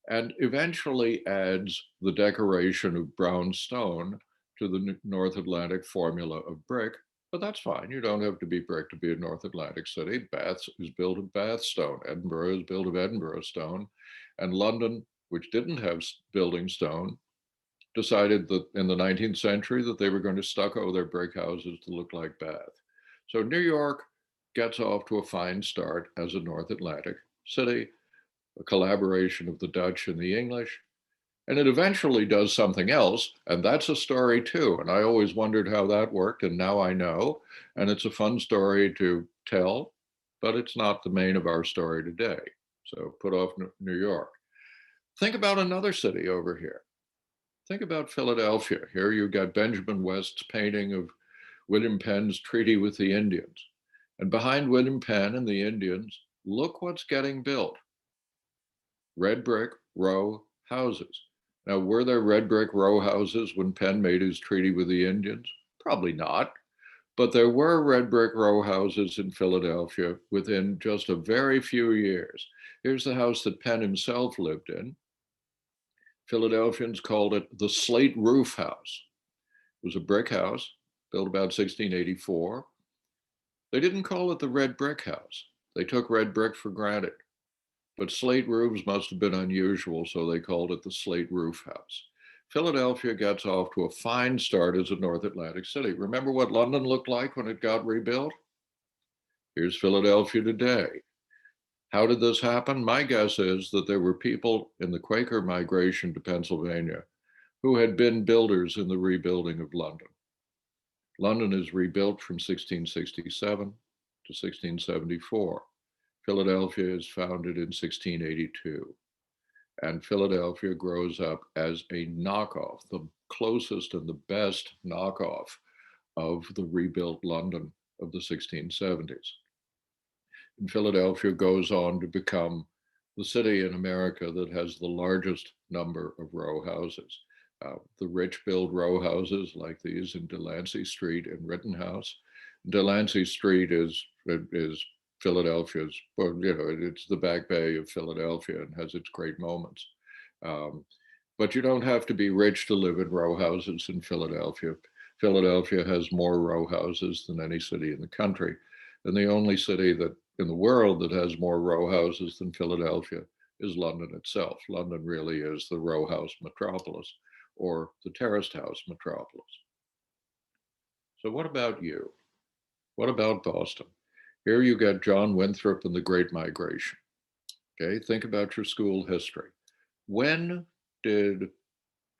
and eventually adds the decoration of brown stone to the North Atlantic formula of brick. But that's fine. You don't have to be brick to be a North Atlantic city. Bath is built of Bath stone. Edinburgh is built of Edinburgh stone. And London, which didn't have building stone, decided that in the 19th century that they were going to stucco their brick houses to look like Bath. So New York gets off to a fine start as a North Atlantic city, a collaboration of the Dutch and the English. And it eventually does something else, and that's a story too. And I always wondered how that worked, and now I know. And it's a fun story to tell, but it's not the main of our story today. So put off New York. Think about another city over here. Think about Philadelphia. Here you got Benjamin West's painting of William Penn's treaty with the Indians. And behind William Penn and the Indians, look what's getting built. Red brick row houses. Now, were there red brick row houses when Penn made his treaty with the Indians? Probably not. But there were red brick row houses in Philadelphia within just a very few years. Here's the house that Penn himself lived in. Philadelphians called it the slate roof house. It was a brick house built about 1684. They didn't call it the red brick house. They took red brick for granted. But slate roofs must have been unusual, so they called it the slate roof house. Philadelphia gets off to a fine start as a North Atlantic city. Remember what London looked like when it got rebuilt? Here's Philadelphia today. How did this happen? My guess is that there were people in the Quaker migration to Pennsylvania who had been builders in the rebuilding of London. London is rebuilt from 1667 to 1674. Philadelphia is founded in 1682. And Philadelphia grows up as a knockoff, the closest and the best knockoff of the rebuilt London of the 1670s. And Philadelphia goes on to become the city in America that has the largest number of row houses. The rich build row houses like these in Delancey Street and Rittenhouse. Delancey Street is Philadelphia's, well, it's the Back Bay of Philadelphia and has its great moments. But you don't have to be rich to live in row houses in Philadelphia. Philadelphia has more row houses than any city in the country. And the only city that in the world that has more row houses than Philadelphia is London itself. London really is the row house metropolis, or the terraced house metropolis. So what about you? What about Boston? Here you get John Winthrop and the Great Migration. Okay, think about your school history. When did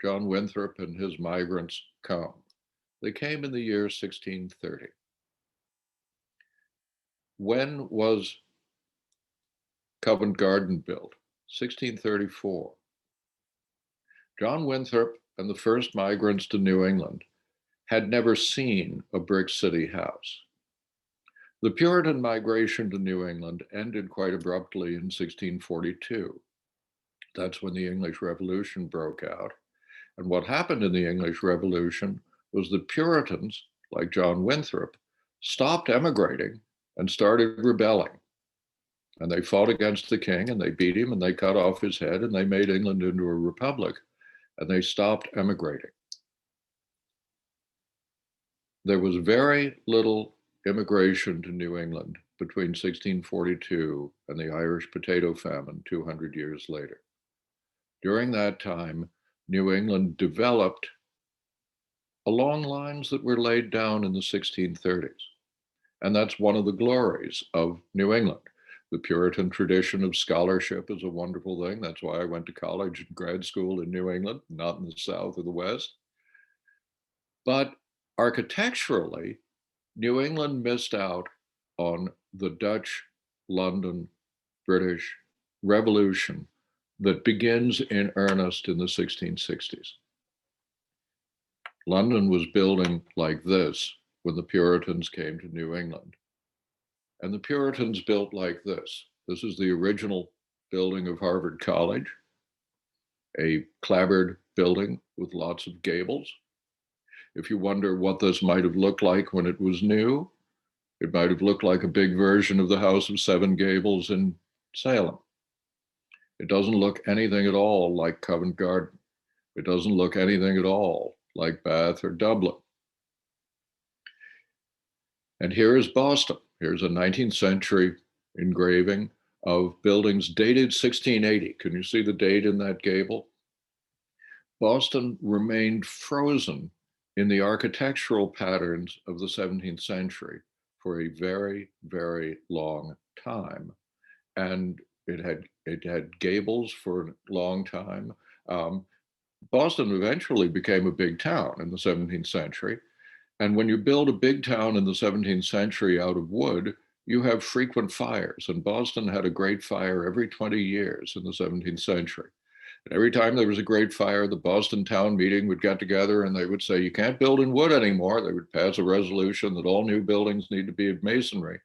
John Winthrop and his migrants come? They came in the year 1630. When was Covent Garden built? 1634. John Winthrop and the first migrants to New England had never seen a brick city house. The Puritan migration to New England ended quite abruptly in 1642. That's when the English Revolution broke out. And what happened in the English Revolution was the Puritans, like John Winthrop, stopped emigrating and started rebelling. And they fought against the king and they beat him and they cut off his head and they made England into a republic and they stopped emigrating. There was very little immigration to New England between 1642 and the Irish potato famine 200 years later. During that time, New England developed along lines that were laid down in the 1630s. And that's one of the glories of New England. The Puritan tradition of scholarship is a wonderful thing. That's why I went to college and grad school in New England, not in the South or the West. But architecturally, New England missed out on the Dutch, London, British Revolution that begins in earnest in the 1660s. London was building like this when the Puritans came to New England. And the Puritans built like this. This is the original building of Harvard College, a clapboard building with lots of gables. If you wonder what this might have looked like when it was new, it might have looked like a big version of the House of Seven Gables in Salem. It doesn't look anything at all like Covent Garden. It doesn't look anything at all like Bath or Dublin. And here is Boston. Here's a 19th century engraving of buildings dated 1680. Can you see the date in that gable? Boston remained frozen in the architectural patterns of the 17th century for a very, very long time. And it had gables for a long time. Boston eventually became a big town in the 17th century. And when you build a big town in the 17th century out of wood, you have frequent fires. And Boston had a great fire every 20 years in the 17th century. And every time there was a great fire, the Boston town meeting would get together and they would say, you can't build in wood anymore. They would pass a resolution that all new buildings need to be of masonry.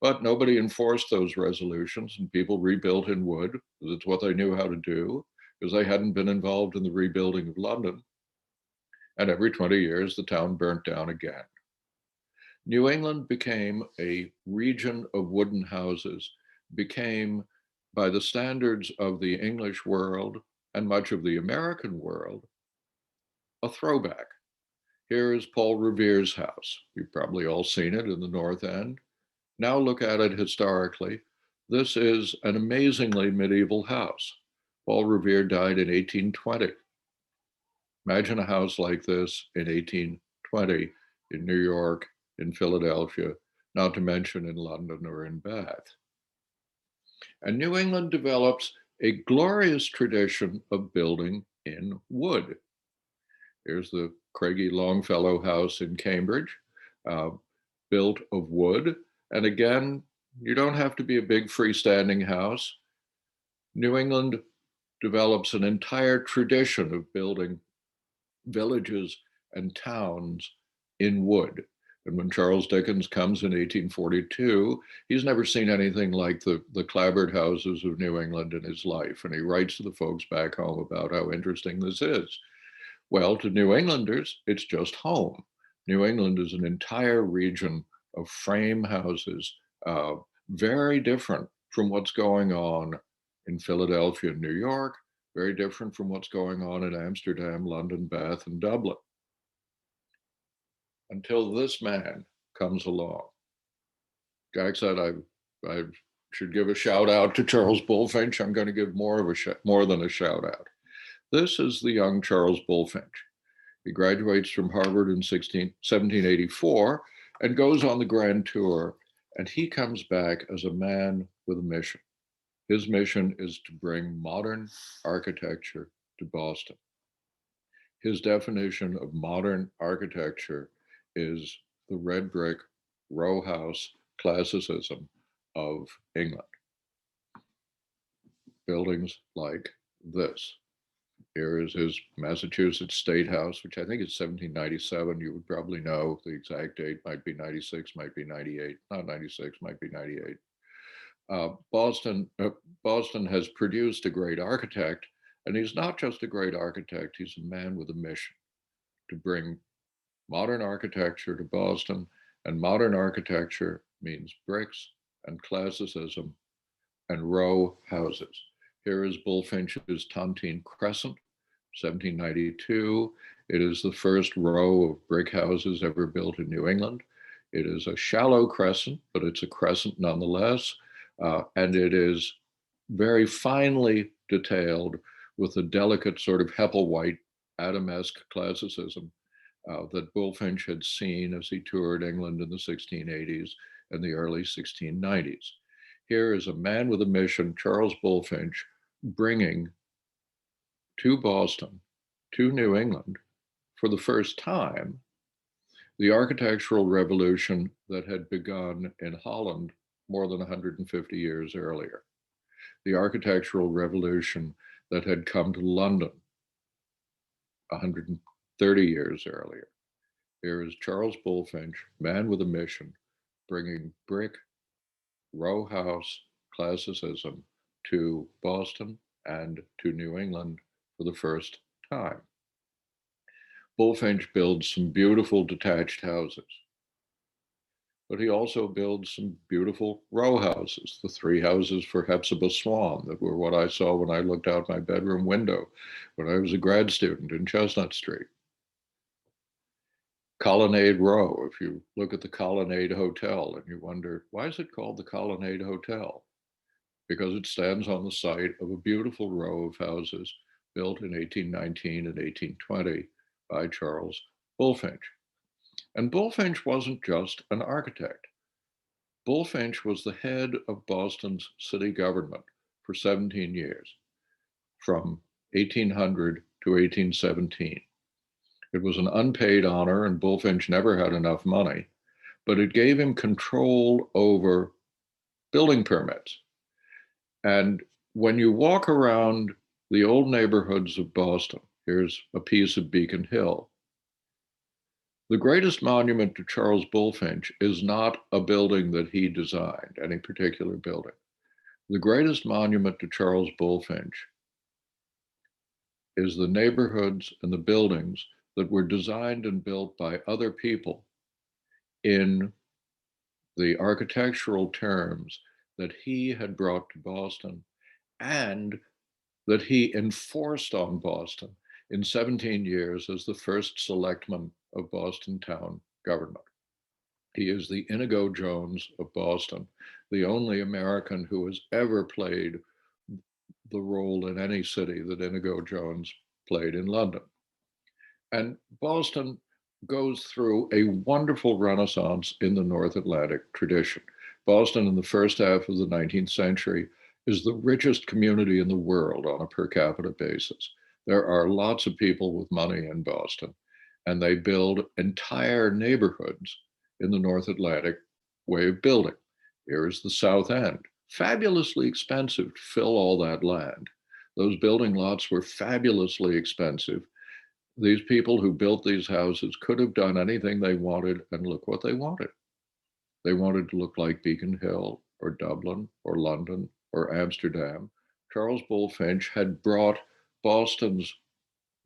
But nobody enforced those resolutions and people rebuilt in wood because it's what they knew how to do, because they hadn't been involved in the rebuilding of London. And every 20 years, the town burnt down again. New England became a region of wooden houses, became, by the standards of the English world and much of the American world, a throwback. Here is Paul Revere's house. You've probably all seen it in the North End. Now look at it historically. This is an amazingly medieval house. Paul Revere died in 1820. Imagine a house like this in 1820 in New York, in Philadelphia, not to mention in London or in Bath. And New England develops a glorious tradition of building in wood. Here's the Craigie Longfellow house in Cambridge, built of wood. And again, you don't have to be a big freestanding house. New England develops an entire tradition of building villages and towns in wood. And when Charles Dickens comes in 1842, he's never seen anything like the clapboard houses of New England in his life. And he writes to the folks back home about how interesting this is. Well, to New Englanders, it's just home. New England is an entire region of frame houses, very different from what's going on in Philadelphia and New York, very different from what's going on in Amsterdam, London, Bath, and Dublin. Until this man comes along. Jack said I should give a shout out to Charles Bullfinch. I'm going to give more than a shout out. This is the young Charles Bullfinch. He graduates from Harvard in 1784 and goes on the grand tour, and he comes back as a man with a mission. His mission is to bring modern architecture to Boston. His definition of modern architecture is the red brick row house classicism of England. Buildings like this. Here is his Massachusetts State House, which I think is 1797. You would probably know the exact date, might be 96, might be 98, not 96, might be 98. Boston has produced a great architect, and he's not just a great architect, he's a man with a mission to bring modern architecture to Boston, and modern architecture means bricks and classicism and row houses. Here is Bullfinch's Tontine Crescent, 1792. It is the first row of brick houses ever built in New England. It is a shallow crescent, but it's a crescent nonetheless. And it is very finely detailed with a delicate sort of Hepplewhite Adamesque classicism that Bullfinch had seen as he toured England in the 1680s and the early 1690s. Here is a man with a mission, Charles Bullfinch, bringing to Boston, to New England, for the first time, the architectural revolution that had begun in Holland more than 150 years earlier. The architectural revolution that had come to London 130 years earlier. Here is Charles Bullfinch, man with a mission, bringing brick, row house classicism to Boston and to New England for the first time. Bullfinch builds some beautiful detached houses, but he also builds some beautiful row houses. The three houses for Hepzibah Swan that were what I saw when I looked out my bedroom window when I was a grad student in Chestnut Street. Colonnade Row, if you look at the Colonnade Hotel and you wonder, why is it called the Colonnade Hotel? Because it stands on the site of a beautiful row of houses built in 1819 and 1820 by Charles Bullfinch. And Bullfinch wasn't just an architect. Bullfinch was the head of Boston's city government for 17 years, from 1800 to 1817. It was an unpaid honor, and Bullfinch never had enough money, but it gave him control over building permits. And when you walk around the old neighborhoods of Boston, here's a piece of Beacon Hill. The greatest monument to Charles Bullfinch is not a building that he designed, any particular building. The greatest monument to Charles Bullfinch is the neighborhoods and the buildings that were designed and built by other people in the architectural terms that he had brought to Boston and that he enforced on Boston in 17 years as the first selectman of Boston town government. He is the Inigo Jones of Boston, the only American who has ever played the role in any city that Inigo Jones played in London. And Boston goes through a wonderful renaissance in the North Atlantic tradition. Boston in the first half of the 19th century is the richest community in the world on a per capita basis. There are lots of people with money in Boston, and they build entire neighborhoods in the North Atlantic way of building. Here is the South End, fabulously expensive to fill all that land. Those building lots were fabulously expensive. These people who built these houses could have done anything they wanted, and look what they wanted. They wanted to look like Beacon Hill or Dublin or London or Amsterdam. Charles Bullfinch had brought Boston's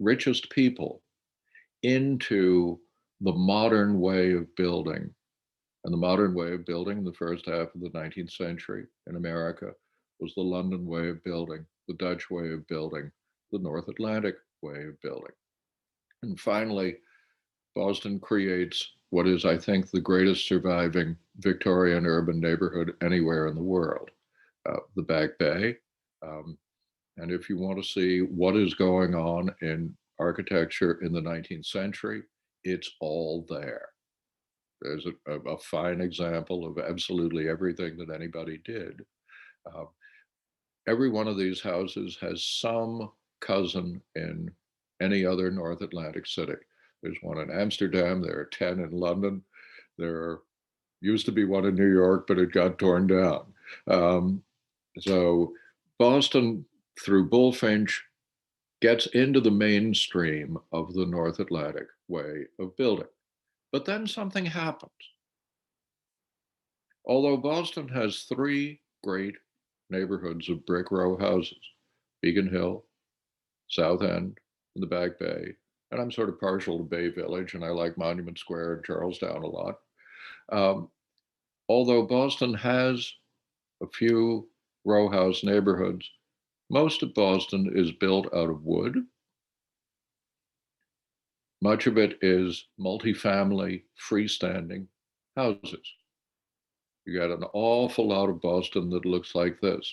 richest people into the modern way of building. And the modern way of building in the first half of the 19th century in America was the London way of building, the Dutch way of building, the North Atlantic way of building. And finally, Boston creates what is, I think, the greatest surviving Victorian urban neighborhood anywhere in the world, the Back Bay. And if you want to see what is going on in architecture in the 19th century, it's all there. There's a fine example of absolutely everything that anybody did. Every one of these houses has some cousin in any other North Atlantic city. There's one in Amsterdam, there are 10 in London, there used to be one in New York, but it got torn down. So Boston, through Bullfinch, gets into the mainstream of the North Atlantic way of building. But then something happens. Although Boston has three great neighborhoods of brick row houses, Beacon Hill, South End, and the Back Bay, and I'm sort of partial to Bay Village, and I like Monument Square and Charlestown a lot. Although Boston has a few row house neighborhoods, most of Boston is built out of wood. Much of it is multifamily, freestanding houses. You got an awful lot of Boston that looks like this,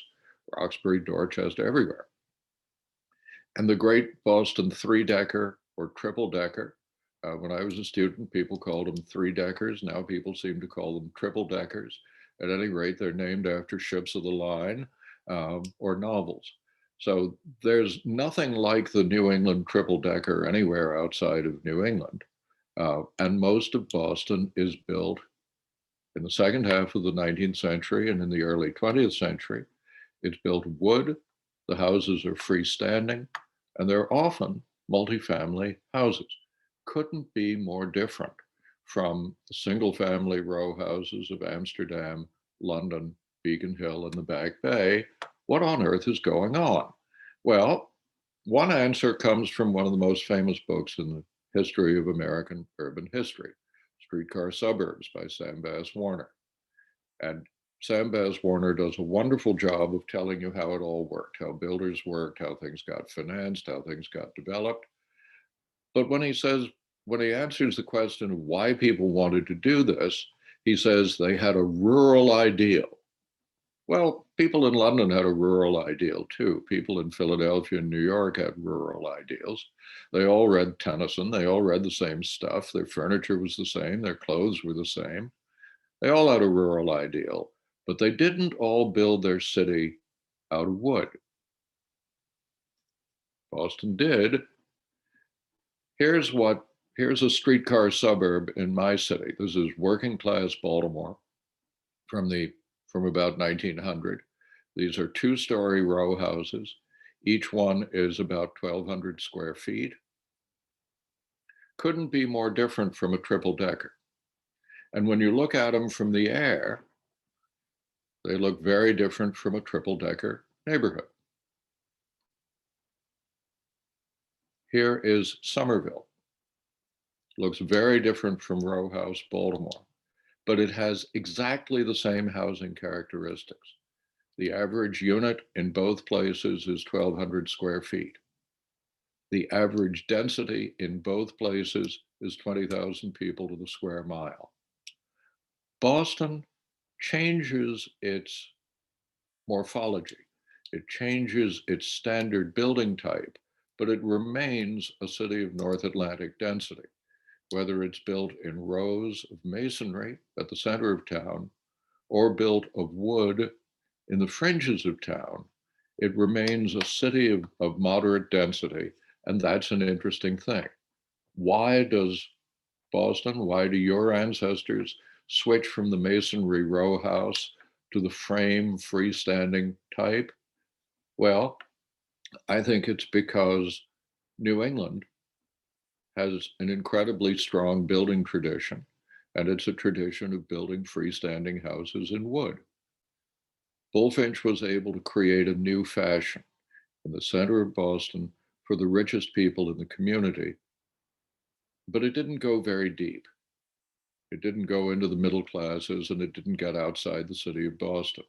Roxbury, Dorchester, everywhere. And the great Boston three-decker or triple-decker, when I was a student, people called them three-deckers. Now people seem to call them triple-deckers. At any rate, they're named after ships of the line or novels. So there's nothing like the New England triple-decker anywhere outside of New England. And most of Boston is built in the second half of the 19th century and in the early 20th century. It's built of wood. The houses are freestanding, and they're often multifamily houses. Couldn't be more different from the single-family row houses of Amsterdam, London, Beacon Hill, and the Back Bay. What on earth is going on? Well, one answer comes from one of the most famous books in the history of American urban history, Streetcar Suburbs by Sam Bass Warner. And Sam Bass Warner does a wonderful job of telling you how it all worked, how builders worked, how things got financed, how things got developed. But when he answers the question of why people wanted to do this, he says they had a rural ideal. Well, people in London had a rural ideal too. People in Philadelphia and New York had rural ideals. They all read Tennyson. They all read the same stuff. Their furniture was the same. Their clothes were the same. They all had a rural ideal, but they didn't all build their city out of wood. Boston did. Here's a streetcar suburb in my city. This is working class Baltimore from about 1900. These are two-story row houses. Each one is about 1,200 square feet. Couldn't be more different from a triple-decker. And when you look at them from the air, they look very different from a triple-decker neighborhood. Here is Somerville. Looks very different from row house Baltimore, but it has exactly the same housing characteristics. The average unit in both places is 1,200 square feet. The average density in both places is 20,000 people to the square mile. Boston changes its morphology. It changes its standard building type, but it remains a city of North Atlantic density. Whether it's built in rows of masonry at the center of town or built of wood in the fringes of town, it remains a city of moderate density, and that's an interesting thing. Why does Boston, why do your ancestors switch from the masonry row house to the frame freestanding type? Well, I think it's because New England has an incredibly strong building tradition, and it's a tradition of building freestanding houses in wood. Bullfinch was able to create a new fashion in the center of Boston for the richest people in the community but it didn't go very deep. It didn't go into the middle classes, and it didn't get outside the city of Boston.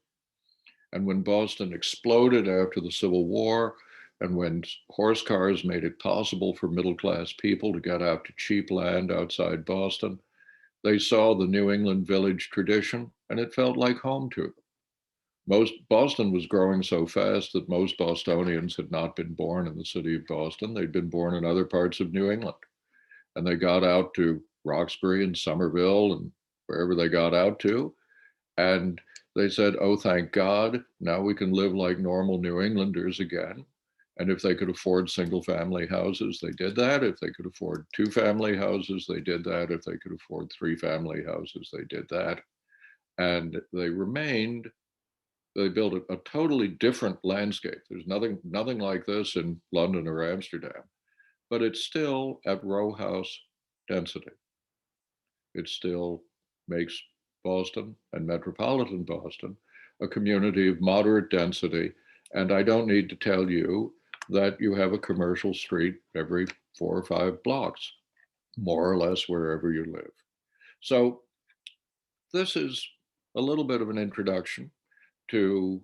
And when Boston exploded after the Civil War, and when horse cars made it possible for middle class people to get out to cheap land outside Boston, they saw the New England village tradition, and it felt like home to them. Boston was growing so fast that most Bostonians had not been born in the city of Boston. They'd been born in other parts of New England. And they got out to Roxbury and Somerville and wherever they got out to. And they said, oh, thank God, now we can live like normal New Englanders again. And if they could afford single family houses, they did that. If they could afford 2-family houses, they did that. If they could afford 3-family houses, they did that. And they remained. They built a totally different landscape. There's nothing like this in London or Amsterdam, but it's still at row house density. It still makes Boston and metropolitan Boston a community of moderate density. And I don't need to tell you that you have a commercial street every 4 or 5 blocks, more or less wherever you live. So this is a little bit of an introduction to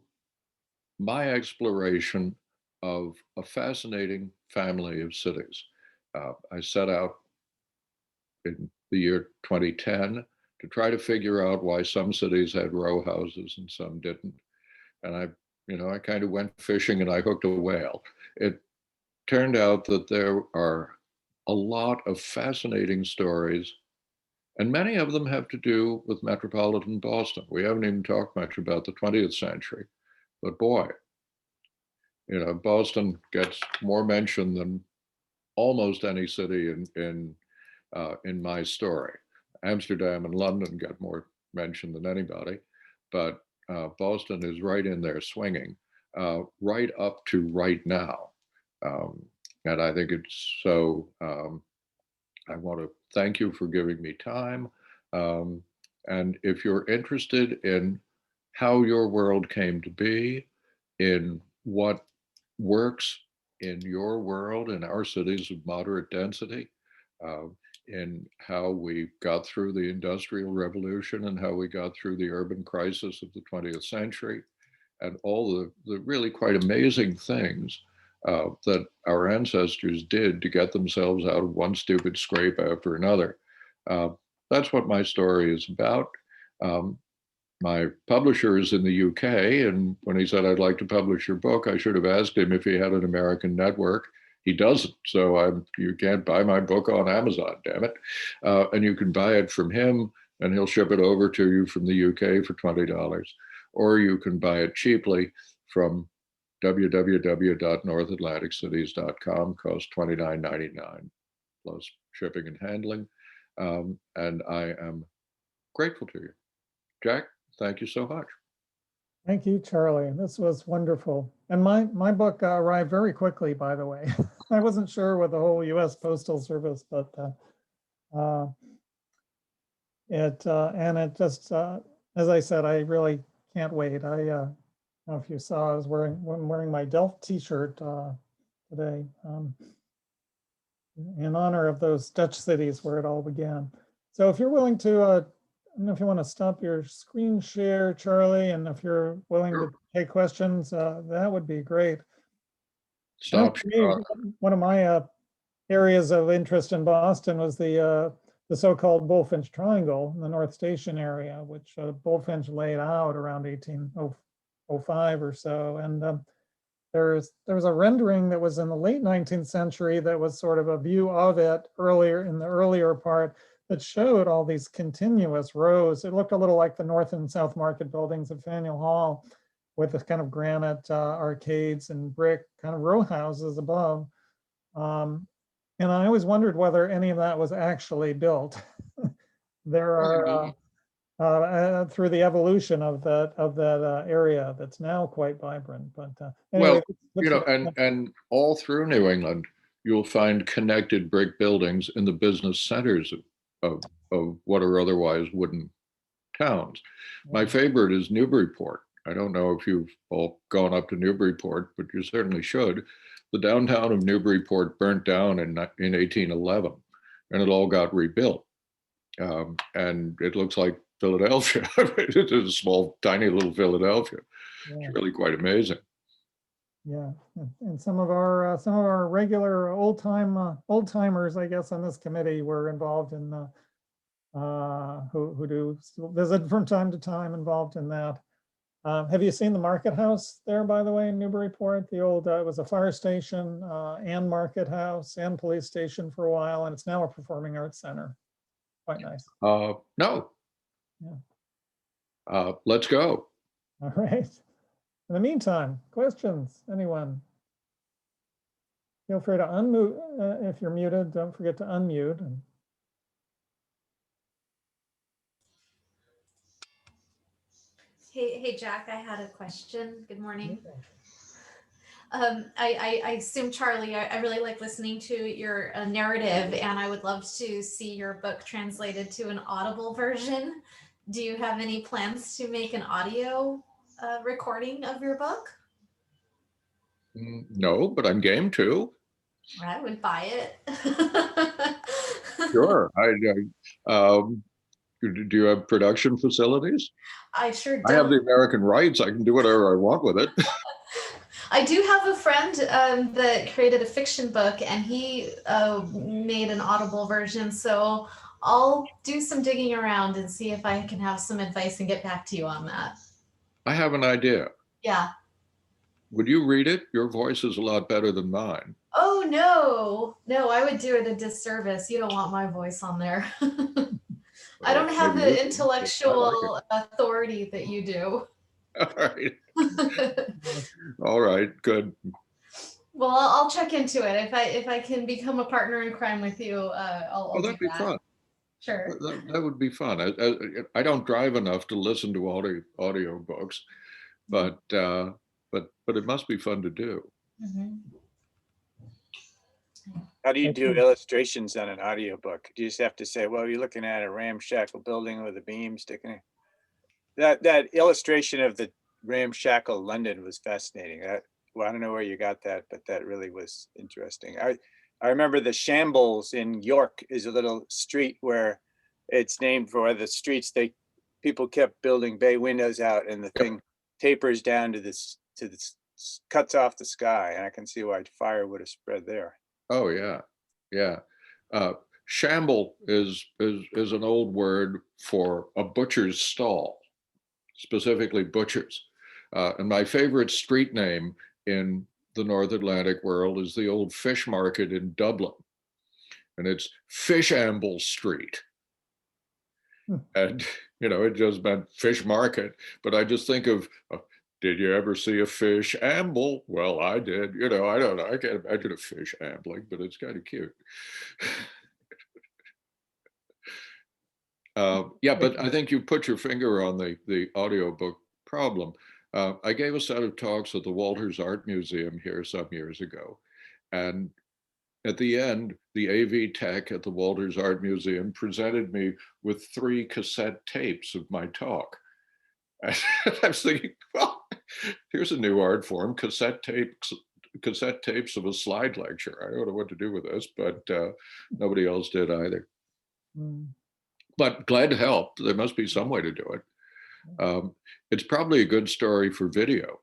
my exploration of a fascinating family of cities. I set out in the year 2010 to try to figure out why some cities had row houses and some didn't. And I kind of went fishing and I hooked a whale. It turned out that there are a lot of fascinating stories, and many of them have to do with metropolitan Boston. We haven't even talked much about the 20th century, but boy, Boston gets more mention than almost any city in my story. Amsterdam and London get more mention than anybody, but Boston is right in there swinging, right up to right now. And I think it's so, I want to thank you for giving me time. And if you're interested in how your world came to be, in what works in your world, in our cities of moderate density, in how we got through the Industrial Revolution and how we got through the urban crisis of the 20th century, and all the really quite amazing things that our ancestors did to get themselves out of one stupid scrape after another. That's what my story is about. My publisher is in the UK, and when he said, I'd like to publish your book, I should have asked him if he had an American network. He doesn't, so you can't buy my book on Amazon, damn it. And you can buy it from him, and he'll ship it over to you from the UK for $20. Or you can buy it cheaply from www.northatlanticcities.com, costs $29.99 plus shipping and handling. And I am grateful to you. Jack, thank you so much. Thank you, Charlie. This was wonderful. And my book arrived very quickly, by the way. I wasn't sure with the whole US Postal Service, but it just, as I said, I really can't wait. I don't know if you saw, I'm wearing my Delft t-shirt today in honor of those Dutch cities where it all began. So if you're willing to, I don't know if you want to stop your screen share, Charlie, and if you're willing to take questions, that would be great. Stop. One of my areas of interest in Boston was the so-called Bullfinch Triangle in the North Station area, which Bullfinch laid out around 1805 or so. And there was a rendering that was in the late 19th century that was sort of a view of it in the earlier part that showed all these continuous rows. It looked a little like the North and South Market buildings of Faneuil Hall, with the kind of granite arcades and brick kind of row houses above. And I always wondered whether any of that was actually built. There are through the evolution of that area that's now quite vibrant. But anyway, well, and all through New England, you'll find connected brick buildings in the business centers of what are otherwise wooden towns. My favorite is Newburyport. I don't know if you've all gone up to Newburyport, but you certainly should. The downtown of Newburyport burnt down in 1811. and it all got rebuilt. And it looks like Philadelphia. It's a small, tiny little Philadelphia. Yeah. It's really quite amazing. Yeah, and some of our regular old timers, I guess, on this committee were involved in who do still visit from time to time, involved in that. Have you seen the Market House there, by the way, in Newburyport? The old it was a fire station and market house and police station for a while, and it's now a performing arts center. Quite nice. No. Yeah. Let's go. All right. In the meantime, questions, anyone? Feel free to unmute if you're muted. Don't forget to unmute. Hey, Jack, I had a question. Good morning. I assume, Charlie, I really like listening to your narrative, and I would love to see your book translated to an Audible version. Do you have any plans to make an audio recording of your book? No, but I'm game to. I would buy it. Sure. Do you have production facilities? I sure do. I have the American rights. I can do whatever I want with it. I do have a friend that created a fiction book, and he made an Audible version. So I'll do some digging around and see if I can have some advice and get back to you on that. I have an idea. Yeah. Would you read it? Your voice is a lot better than mine. Oh, no, I would do it a disservice. You don't want my voice on there. I don't have the intellectual authority that you do. All right. All right, good. Well, I'll check into it. If I can become a partner in crime with you, I'll that'd be fun. Sure. That would be fun. I don't drive enough to listen to audio books, but it must be fun to do. Mm-hmm. How do you do illustrations on an audiobook? Do you just have to say, well, you're looking at a ramshackle building with a beam sticking in? That illustration of the ramshackle London was fascinating. Well, I don't know where you got that, but that really was interesting. I remember the Shambles in York is a little street where it's named for the streets people kept building bay windows out, and the thing tapers down to this cuts off the sky, and I can see why fire would have spread there. Oh yeah. Shamble is an old word for a butcher's stall, specifically butchers. And my favorite street name in the North Atlantic world is the old fish market in Dublin, and it's Fishamble Street. And it just meant fish market. But I just think of, did you ever see a fish amble? Well, I did. I don't know. I can't imagine a fish ambling, but it's kind of cute. Yeah, but I think you put your finger on the audiobook problem. I gave a set of talks at the Walters Art Museum here some years ago. And at the end, the AV tech at the Walters Art Museum presented me with 3 cassette tapes of my talk. And I was thinking, well, here's a new art form, cassette tapes of a slide lecture. I don't know what to do with this, but nobody else did either. But glad to help. There must be some way to do it. It's probably a good story for video.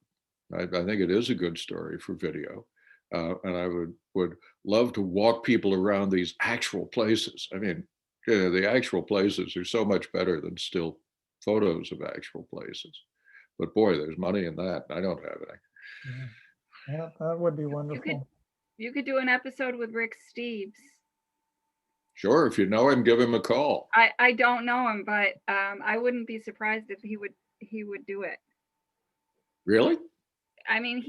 I think it is a good story for video. And I would love to walk people around these actual places. I mean, the actual places are so much better than still photos of actual places. But boy, there's money in that. I don't have any. Yeah, that would be wonderful. You could do an episode with Rick Steves. Sure, if you know him, give him a call. I don't know him, but I wouldn't be surprised if he would do it. Really? I mean,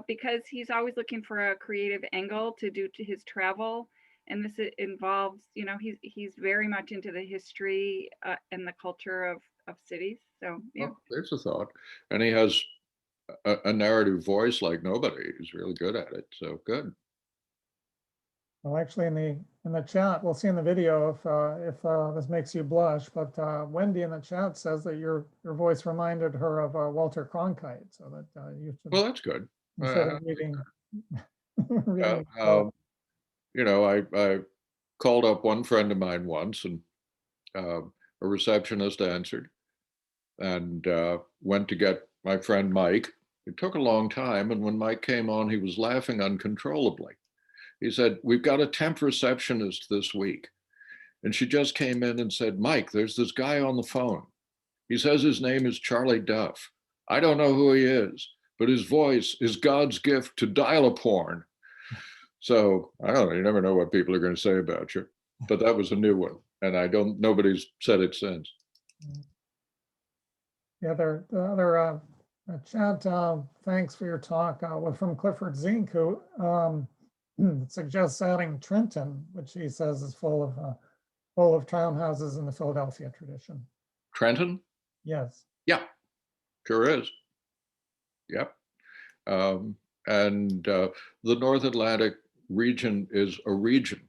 because he's always looking for a creative angle to do to his travel, and this involves, he's very much into the history and the culture of cities. So yeah, well, there's a thought, and he has a narrative voice like nobody. He's really good at it. So good. Well, actually, in the chat, we'll see in the video if this makes you blush. But Wendy in the chat says that your voice reminded her of Walter Cronkite, so that you should. Well, that's good. Instead of reading. called up one friend of mine once, and a receptionist answered, and went to get my friend Mike. It took a long time, and when Mike came on, he was laughing uncontrollably. He said, "We've got a temp receptionist this week." And she just came in and said, "Mike, there's this guy on the phone. He says his name is Charlie Duff. I don't know who he is, but his voice is God's gift to dial-a-porn." So I don't know, you never know what people are going to say about you, but that was a new one. And nobody's said it since. The other chat, thanks for your talk, from Clifford Zink, who suggests adding Trenton, which he says is full of townhouses in the Philadelphia tradition. Trenton? Yes. Yeah, sure is. Yep. And the North Atlantic region is a region.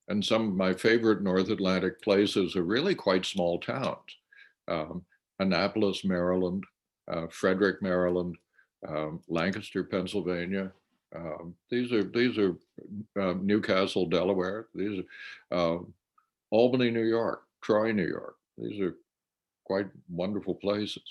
And some of my favorite North Atlantic places are really quite small towns. Annapolis, Maryland, Frederick, Maryland, Lancaster, Pennsylvania. These are Newcastle, Delaware. These are Albany, New York, Troy, New York. These are quite wonderful places.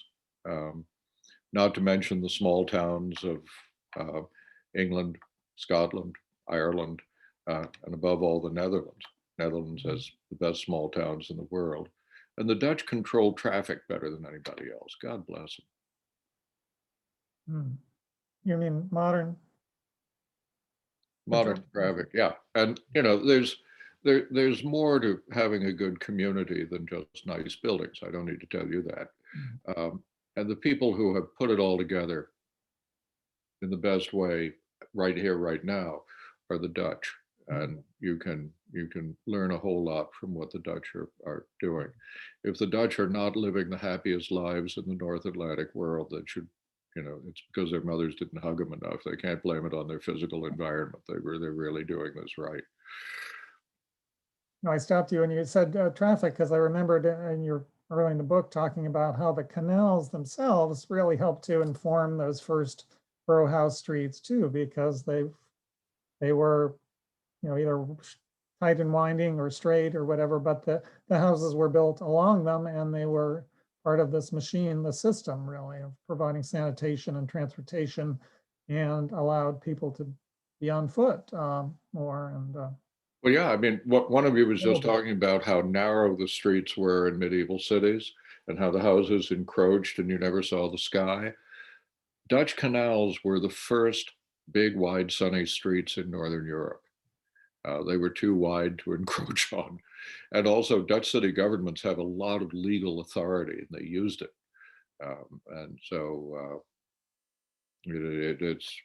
Not to mention the small towns of England, Scotland, Ireland, and above all, the Netherlands. Netherlands has the best small towns in the world. And the Dutch control traffic better than anybody else. God bless them. You mean modern traffic? Yeah. And there's more to having a good community than just nice buildings. I don't need to tell you that. And the people who have put it all together in the best way right here, right now, are the Dutch. And you can learn a whole lot from what the Dutch are doing. If the Dutch are not living the happiest lives in the North Atlantic world, that should, it's because their mothers didn't hug them enough. They can't blame it on their physical environment. They're really doing this right. No, I stopped you and you said traffic, because I remembered in your early in the book talking about how the canals themselves really helped to inform those first row house streets too, because they were, either tight and winding or straight or whatever, but the houses were built along them, and they were part of this machine, the system really of providing sanitation and transportation, and allowed people to be on foot more. And well, yeah, I mean, one of you was just talking about how narrow the streets were in medieval cities and how the houses encroached and you never saw the sky. Dutch canals were the first big, wide, sunny streets in Northern Europe. They were too wide to encroach on. And also Dutch city governments have a lot of legal authority and they used it. And so it's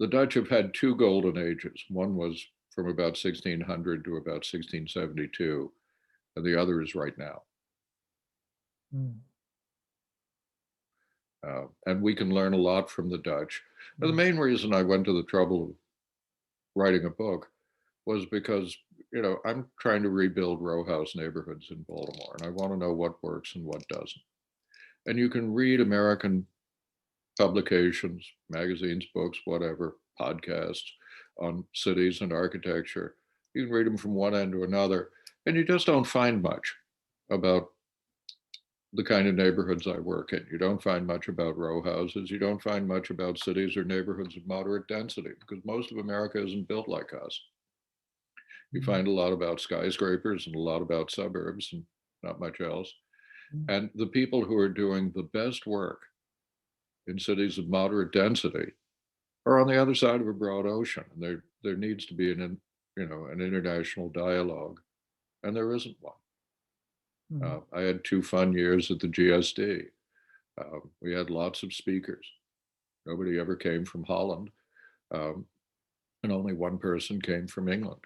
the Dutch have had two golden ages. One was from about 1600 to about 1672, and the other is right now. And we can learn a lot from the Dutch. And the main reason I went to the trouble of writing a book was because, I'm trying to rebuild row house neighborhoods in Baltimore, and I want to know what works and what doesn't. And you can read American publications, magazines, books, whatever, podcasts on cities and architecture. You can read them from one end to another, and you just don't find much about the kind of neighborhoods I work in. You don't find much about row houses. You don't find much about cities or neighborhoods of moderate density, because most of America isn't built like us. You find a lot about skyscrapers and a lot about suburbs and not much else. And the people who are doing the best work in cities of moderate density are on the other side of a broad ocean. And there needs to be an international dialogue, and there isn't one. I had 2 fun years at the GSD. We had lots of speakers. Nobody ever came from Holland, and only one person came from England.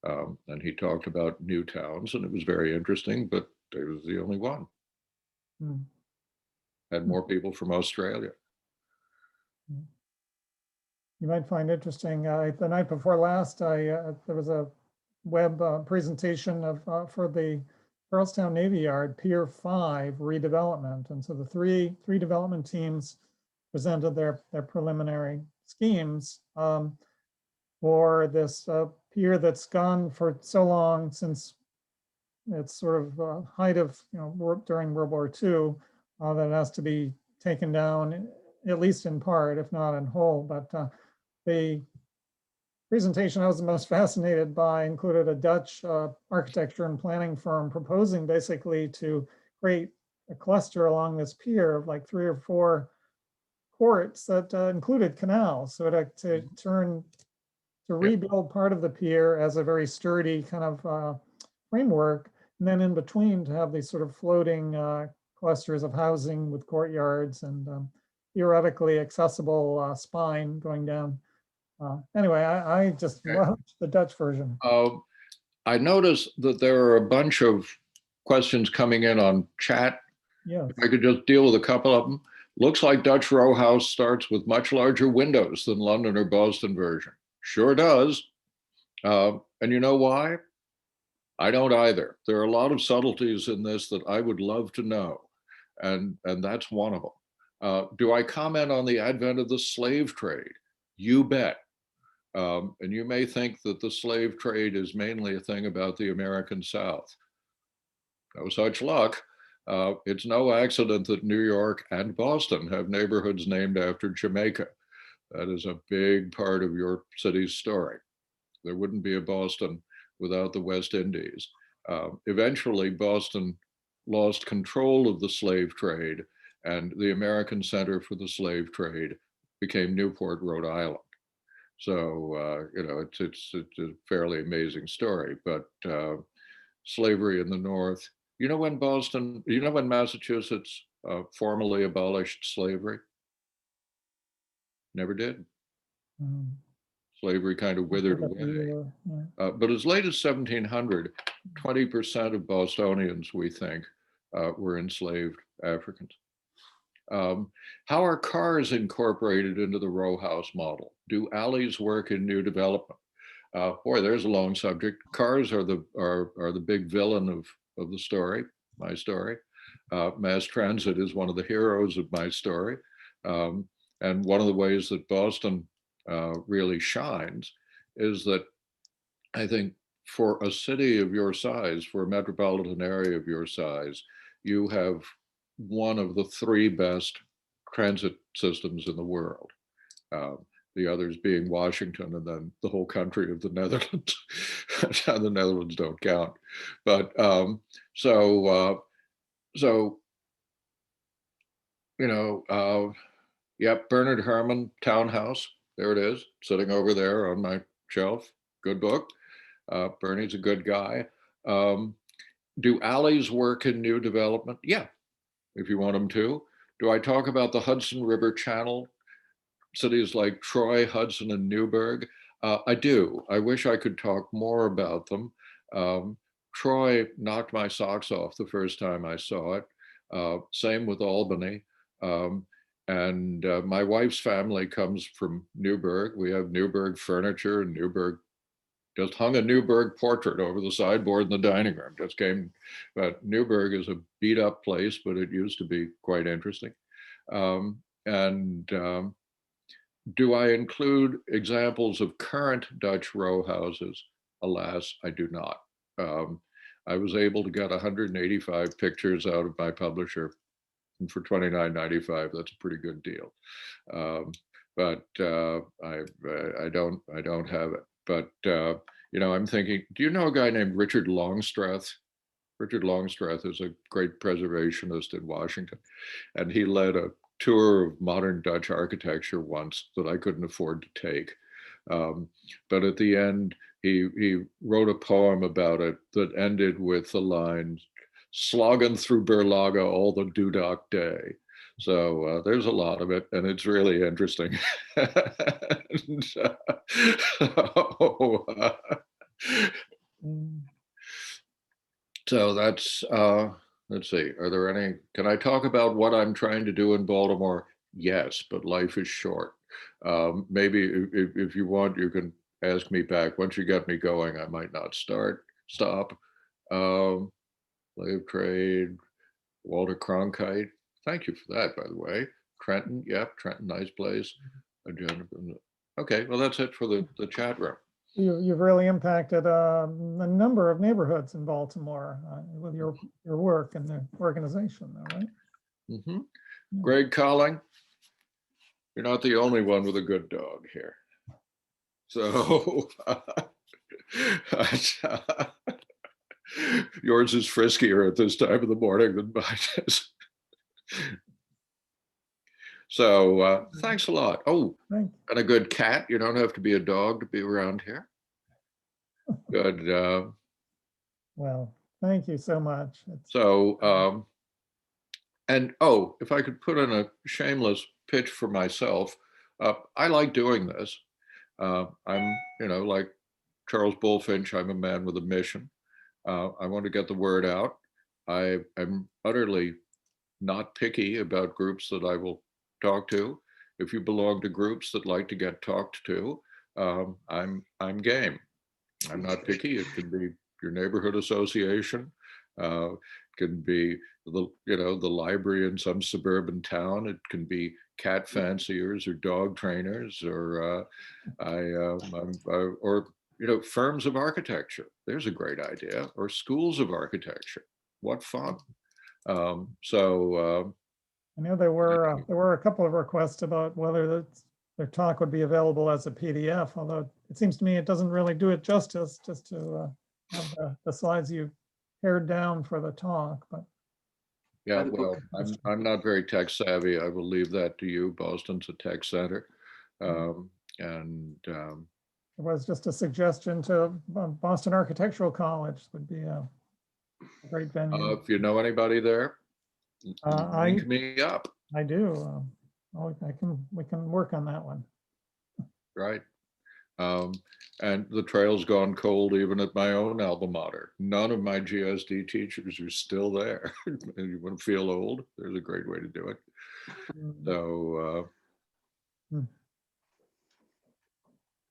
And he talked about new towns, and it was very interesting, but he was the only one. Had more people from Australia. You might find interesting, the night before last, there was a web presentation of for the Charlestown Navy Yard Pier 5 redevelopment. And so the three development teams presented their preliminary schemes. for this pier that's gone for so long, since it's sort of height of, during World War II, that it has to be taken down, at least in part, if not in whole. But the presentation I was the most fascinated by included a Dutch architecture and planning firm proposing basically to create a cluster along this pier of like 3 or 4 courts that included canals. So to rebuild part of the pier as a very sturdy kind of framework, and then in between to have these sort of floating clusters of housing with courtyards and theoretically accessible spine going down. Anyway, I just loved the Dutch version. I noticed that there are a bunch of questions coming in on chat. Yeah. If I could just deal with a couple of them. Looks like Dutch row house starts with much larger windows than London or Boston version. Sure does. And you know why? I don't either. There are a lot of subtleties in this that I would love to know. And that's one of them. Do I comment on the advent of the slave trade? You bet. And you may think that the slave trade is mainly a thing about the American South. No such luck. It's no accident that New York and Boston have neighborhoods named after Jamaica. That is a big part of your city's story. There wouldn't be a Boston without the West Indies. Eventually, Boston lost control of the slave trade, and the American Center for the Slave Trade became Newport, Rhode Island. So, it's a fairly amazing story, but slavery in the North, when Massachusetts formally abolished slavery? Never did. Slavery kind of withered away. But as late as 1700, 20% of Bostonians, we think, were enslaved Africans. How are cars incorporated into the row house model? Do alleys work in new development? Boy, there's a long subject. Cars are the big villain of the story, my story. Mass transit is one of the heroes of my story. And one of the ways that Boston really shines is that I think for a city of your size, for a metropolitan area of your size, you have one of the 3 best transit systems in the world. The others being Washington and then the whole country of the Netherlands. The Netherlands don't count. But yep, Bernard Herrmann Townhouse. There it is, sitting over there on my shelf. Good book. Bernie's a good guy. Do alleys work in new development? Yeah, if you want them to. Do I talk about the Hudson River Channel, cities like Troy, Hudson, and Newburgh? I do. I wish I could talk more about them. Troy knocked my socks off the first time I saw it. Same with Albany. And my wife's family comes from Newburgh. We have Newburgh furniture, and Newburgh just hung a Newburgh portrait over the sideboard in the dining room. But Newburgh is a beat up place, but it used to be quite interesting. Do I include examples of current Dutch row houses? Alas, I do not. I was able to get 185 pictures out of my publisher, and for $29.95, that's a pretty good deal. But I don't have it. But I'm thinking, do you know a guy named Richard Longstreth? Richard Longstreth is a great preservationist in Washington, and he led a tour of modern Dutch architecture once that I couldn't afford to take. But at the end, he wrote a poem about it that ended with the lines, "Slogging through Berlage all the Dudok day." So there's a lot of it, and it's really interesting. So that's, let's see, can I talk about what I'm trying to do in Baltimore? Yes, but life is short. Maybe if you want, you can ask me back. Once you get me going, I might not stop. Slave trade, Walter Cronkite. Thank you for that, by the way. Trenton, yep, Trenton, nice place. Okay, well, that's it for the chat room. You've really impacted a number of neighborhoods in Baltimore with your work and the organization, though, right? Mhm. Yeah. Greg Colling, you're not the only one with a good dog here. So yours is friskier at this time of the morning than mine is. So thanks a lot. Oh, Thank and a good cat. You don't have to be a dog to be around here. Good. Well, thank you so much. And oh, if I could put in a shameless pitch for myself, I like doing this. I'm, like Charles Bullfinch, I'm a man with a mission. I want to get the word out. I am utterly not picky about groups that I will talk to. If you belong to groups that like to get talked to, I'm game. I'm not picky. It could be your neighborhood association. It can be the library in some suburban town. It can be cat fanciers or dog trainers, or firms of architecture. There's a great idea. Or schools of architecture. What fun! I know there were a couple of requests about whether their talk would be available as a PDF, although it seems to me it doesn't really do it justice just to have the slides you pared down for the talk. But yeah, well, I'm not very tech savvy. I will leave that to you. Boston's a tech center. It was just a suggestion to Boston Architectural College would be a great venue. If you know anybody there, link me up. I do. We can work on that one. Right. And the trail's gone cold even at my own alma mater. None of my GSD teachers are still there. You want to feel old? There's a great way to do it. So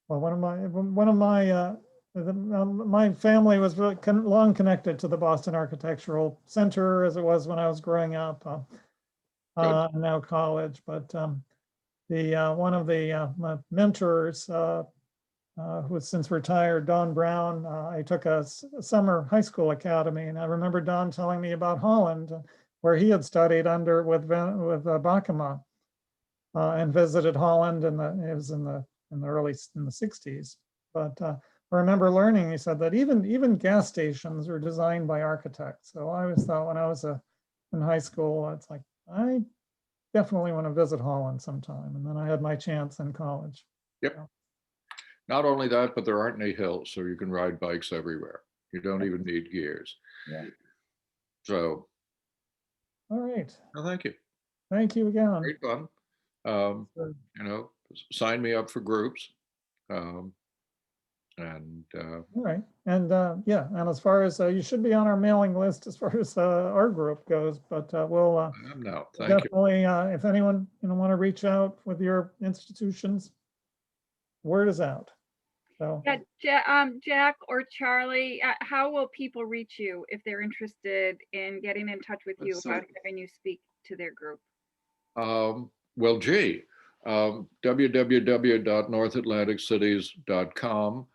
well, my family was really long connected to the Boston Architectural Center as it was when I was growing up, now college. But one of the mentors who has since retired, Don Brown, I took a summer high school academy, and I remember Don telling me about Holland, where he had studied with Bachema, and visited Holland, and it was in the 60s. But I remember learning, he said, that even gas stations are designed by architects. So I always thought when I was in high school, it's like, I definitely want to visit Holland sometime. And then I had my chance in college. Yep. So. Not only that, but there aren't any hills, so you can ride bikes everywhere. You don't even need gears. Yeah. So. All right. Well, thank you. Thank you again. Great fun. Sign me up for groups. All right. And and as far as you should be on our mailing list as far as our group goes, but we'll definitely, if anyone want to reach out with your institutions, word is out. So yeah, Jack or Charlie, how will people reach you if they're interested in getting in touch with you about having you speak to their group? Well, gee, www.northatlanticcities.com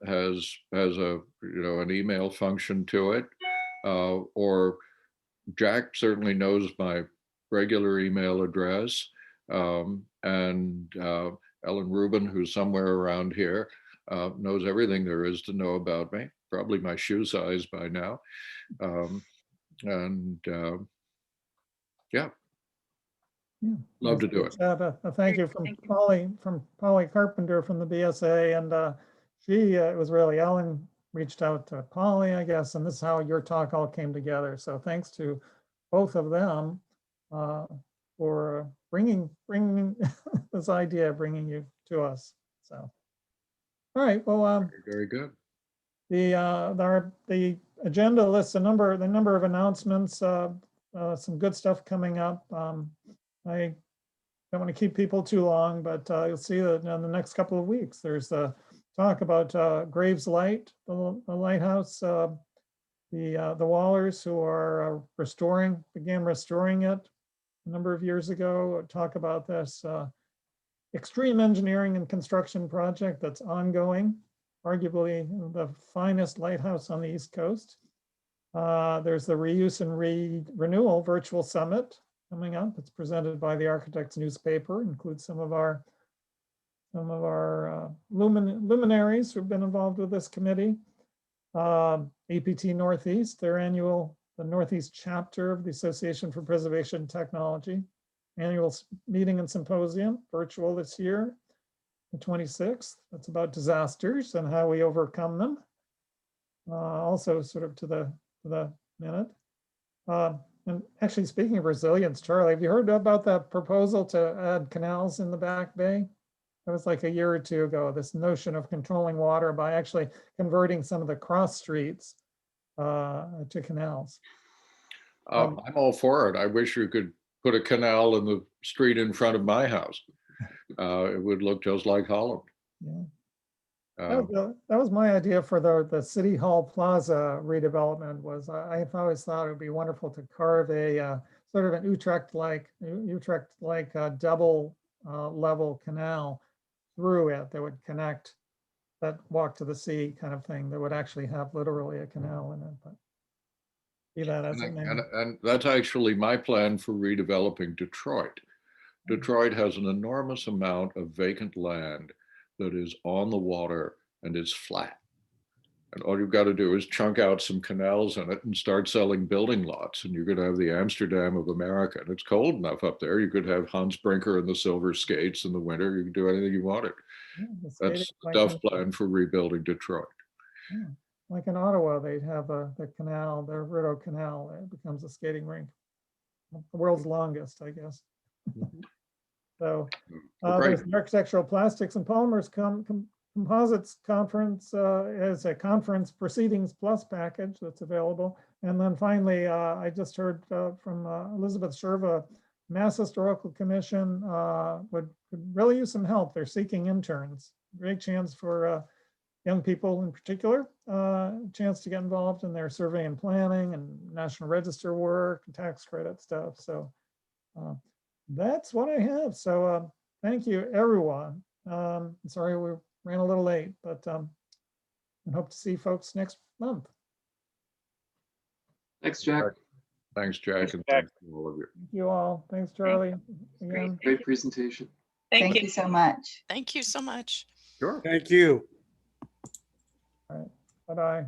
has a an email function to it, or Jack certainly knows my regular email address, and Ellen Rubin, who's somewhere around here, knows everything there is to know about me, probably my shoe size by now, yeah. Love to do it. Thank you from Polly Carpenter from the BSA, and it was really Ellen reached out to Polly, I guess, and this is how your talk all came together. So thanks to both of them for bringing this idea, bringing you to us. So, all right, well, very good. The agenda lists the number of announcements. Some good stuff coming up. I don't want to keep people too long, but you'll see that in the next couple of weeks, there's a talk about Graves Light, the lighthouse. The Wallers, who are began restoring it a number of years ago, talk about this. extreme engineering and construction project that's ongoing, arguably the finest lighthouse on the East Coast. There's the Reuse and Renewal Virtual Summit coming up. It's presented by the Architects newspaper, includes some of our luminaries who've been involved with this committee. APT Northeast, the Northeast chapter of the Association for Preservation Technology, annual meeting and symposium, virtual this year, the 26th. That's about disasters and how we overcome them. Also sort of to the minute. And actually, speaking of resilience, Charlie, have you heard about that proposal to add canals in the Back Bay? That was like a year or two ago, this notion of controlling water by actually converting some of the cross streets to canals. I'm all for it. I wish you could put a canal in the street in front of my house. It would look just like Holland. Yeah. That was my idea for the City Hall Plaza redevelopment. Was I've always thought it would be wonderful to carve a sort of an Utrecht-like double level canal through it that would connect that walk to the sea kind of thing, that would actually have literally a canal in it. But be that as it may. And that's actually my plan for redeveloping Detroit. Detroit has an enormous amount of vacant land that is on the water and is flat. And all you've got to do is chunk out some canals in it and start selling building lots. And you're going to have the Amsterdam of America. And it's cold enough up there. You could have Hans Brinker and the Silver Skates in the winter. You can do anything you wanted. Yeah, That's the Duff plan for rebuilding Detroit. Yeah. Like in Ottawa, they'd have the canal, the Rideau Canal. It becomes a skating rink. The world's longest, I guess. So there's the Architectural Plastics and Polymers Composites Conference as a conference proceedings plus package that's available. And then finally, I just heard from Elizabeth Sherva, Mass Historical Commission would really use some help. They're seeking interns. Great chance for young people in particular, chance to get involved in their survey and planning and National Register work, and tax credit stuff. So that's what I have. So thank you, everyone. Sorry we ran a little late, but I hope to see folks next month. Thanks, Jack. Thanks, Jack, and thanks to all of you. Thank you all. Thanks, Charlie. Again. Great presentation. Thank you so much. Thank you so much. Sure. Thank you. All right. Bye-bye.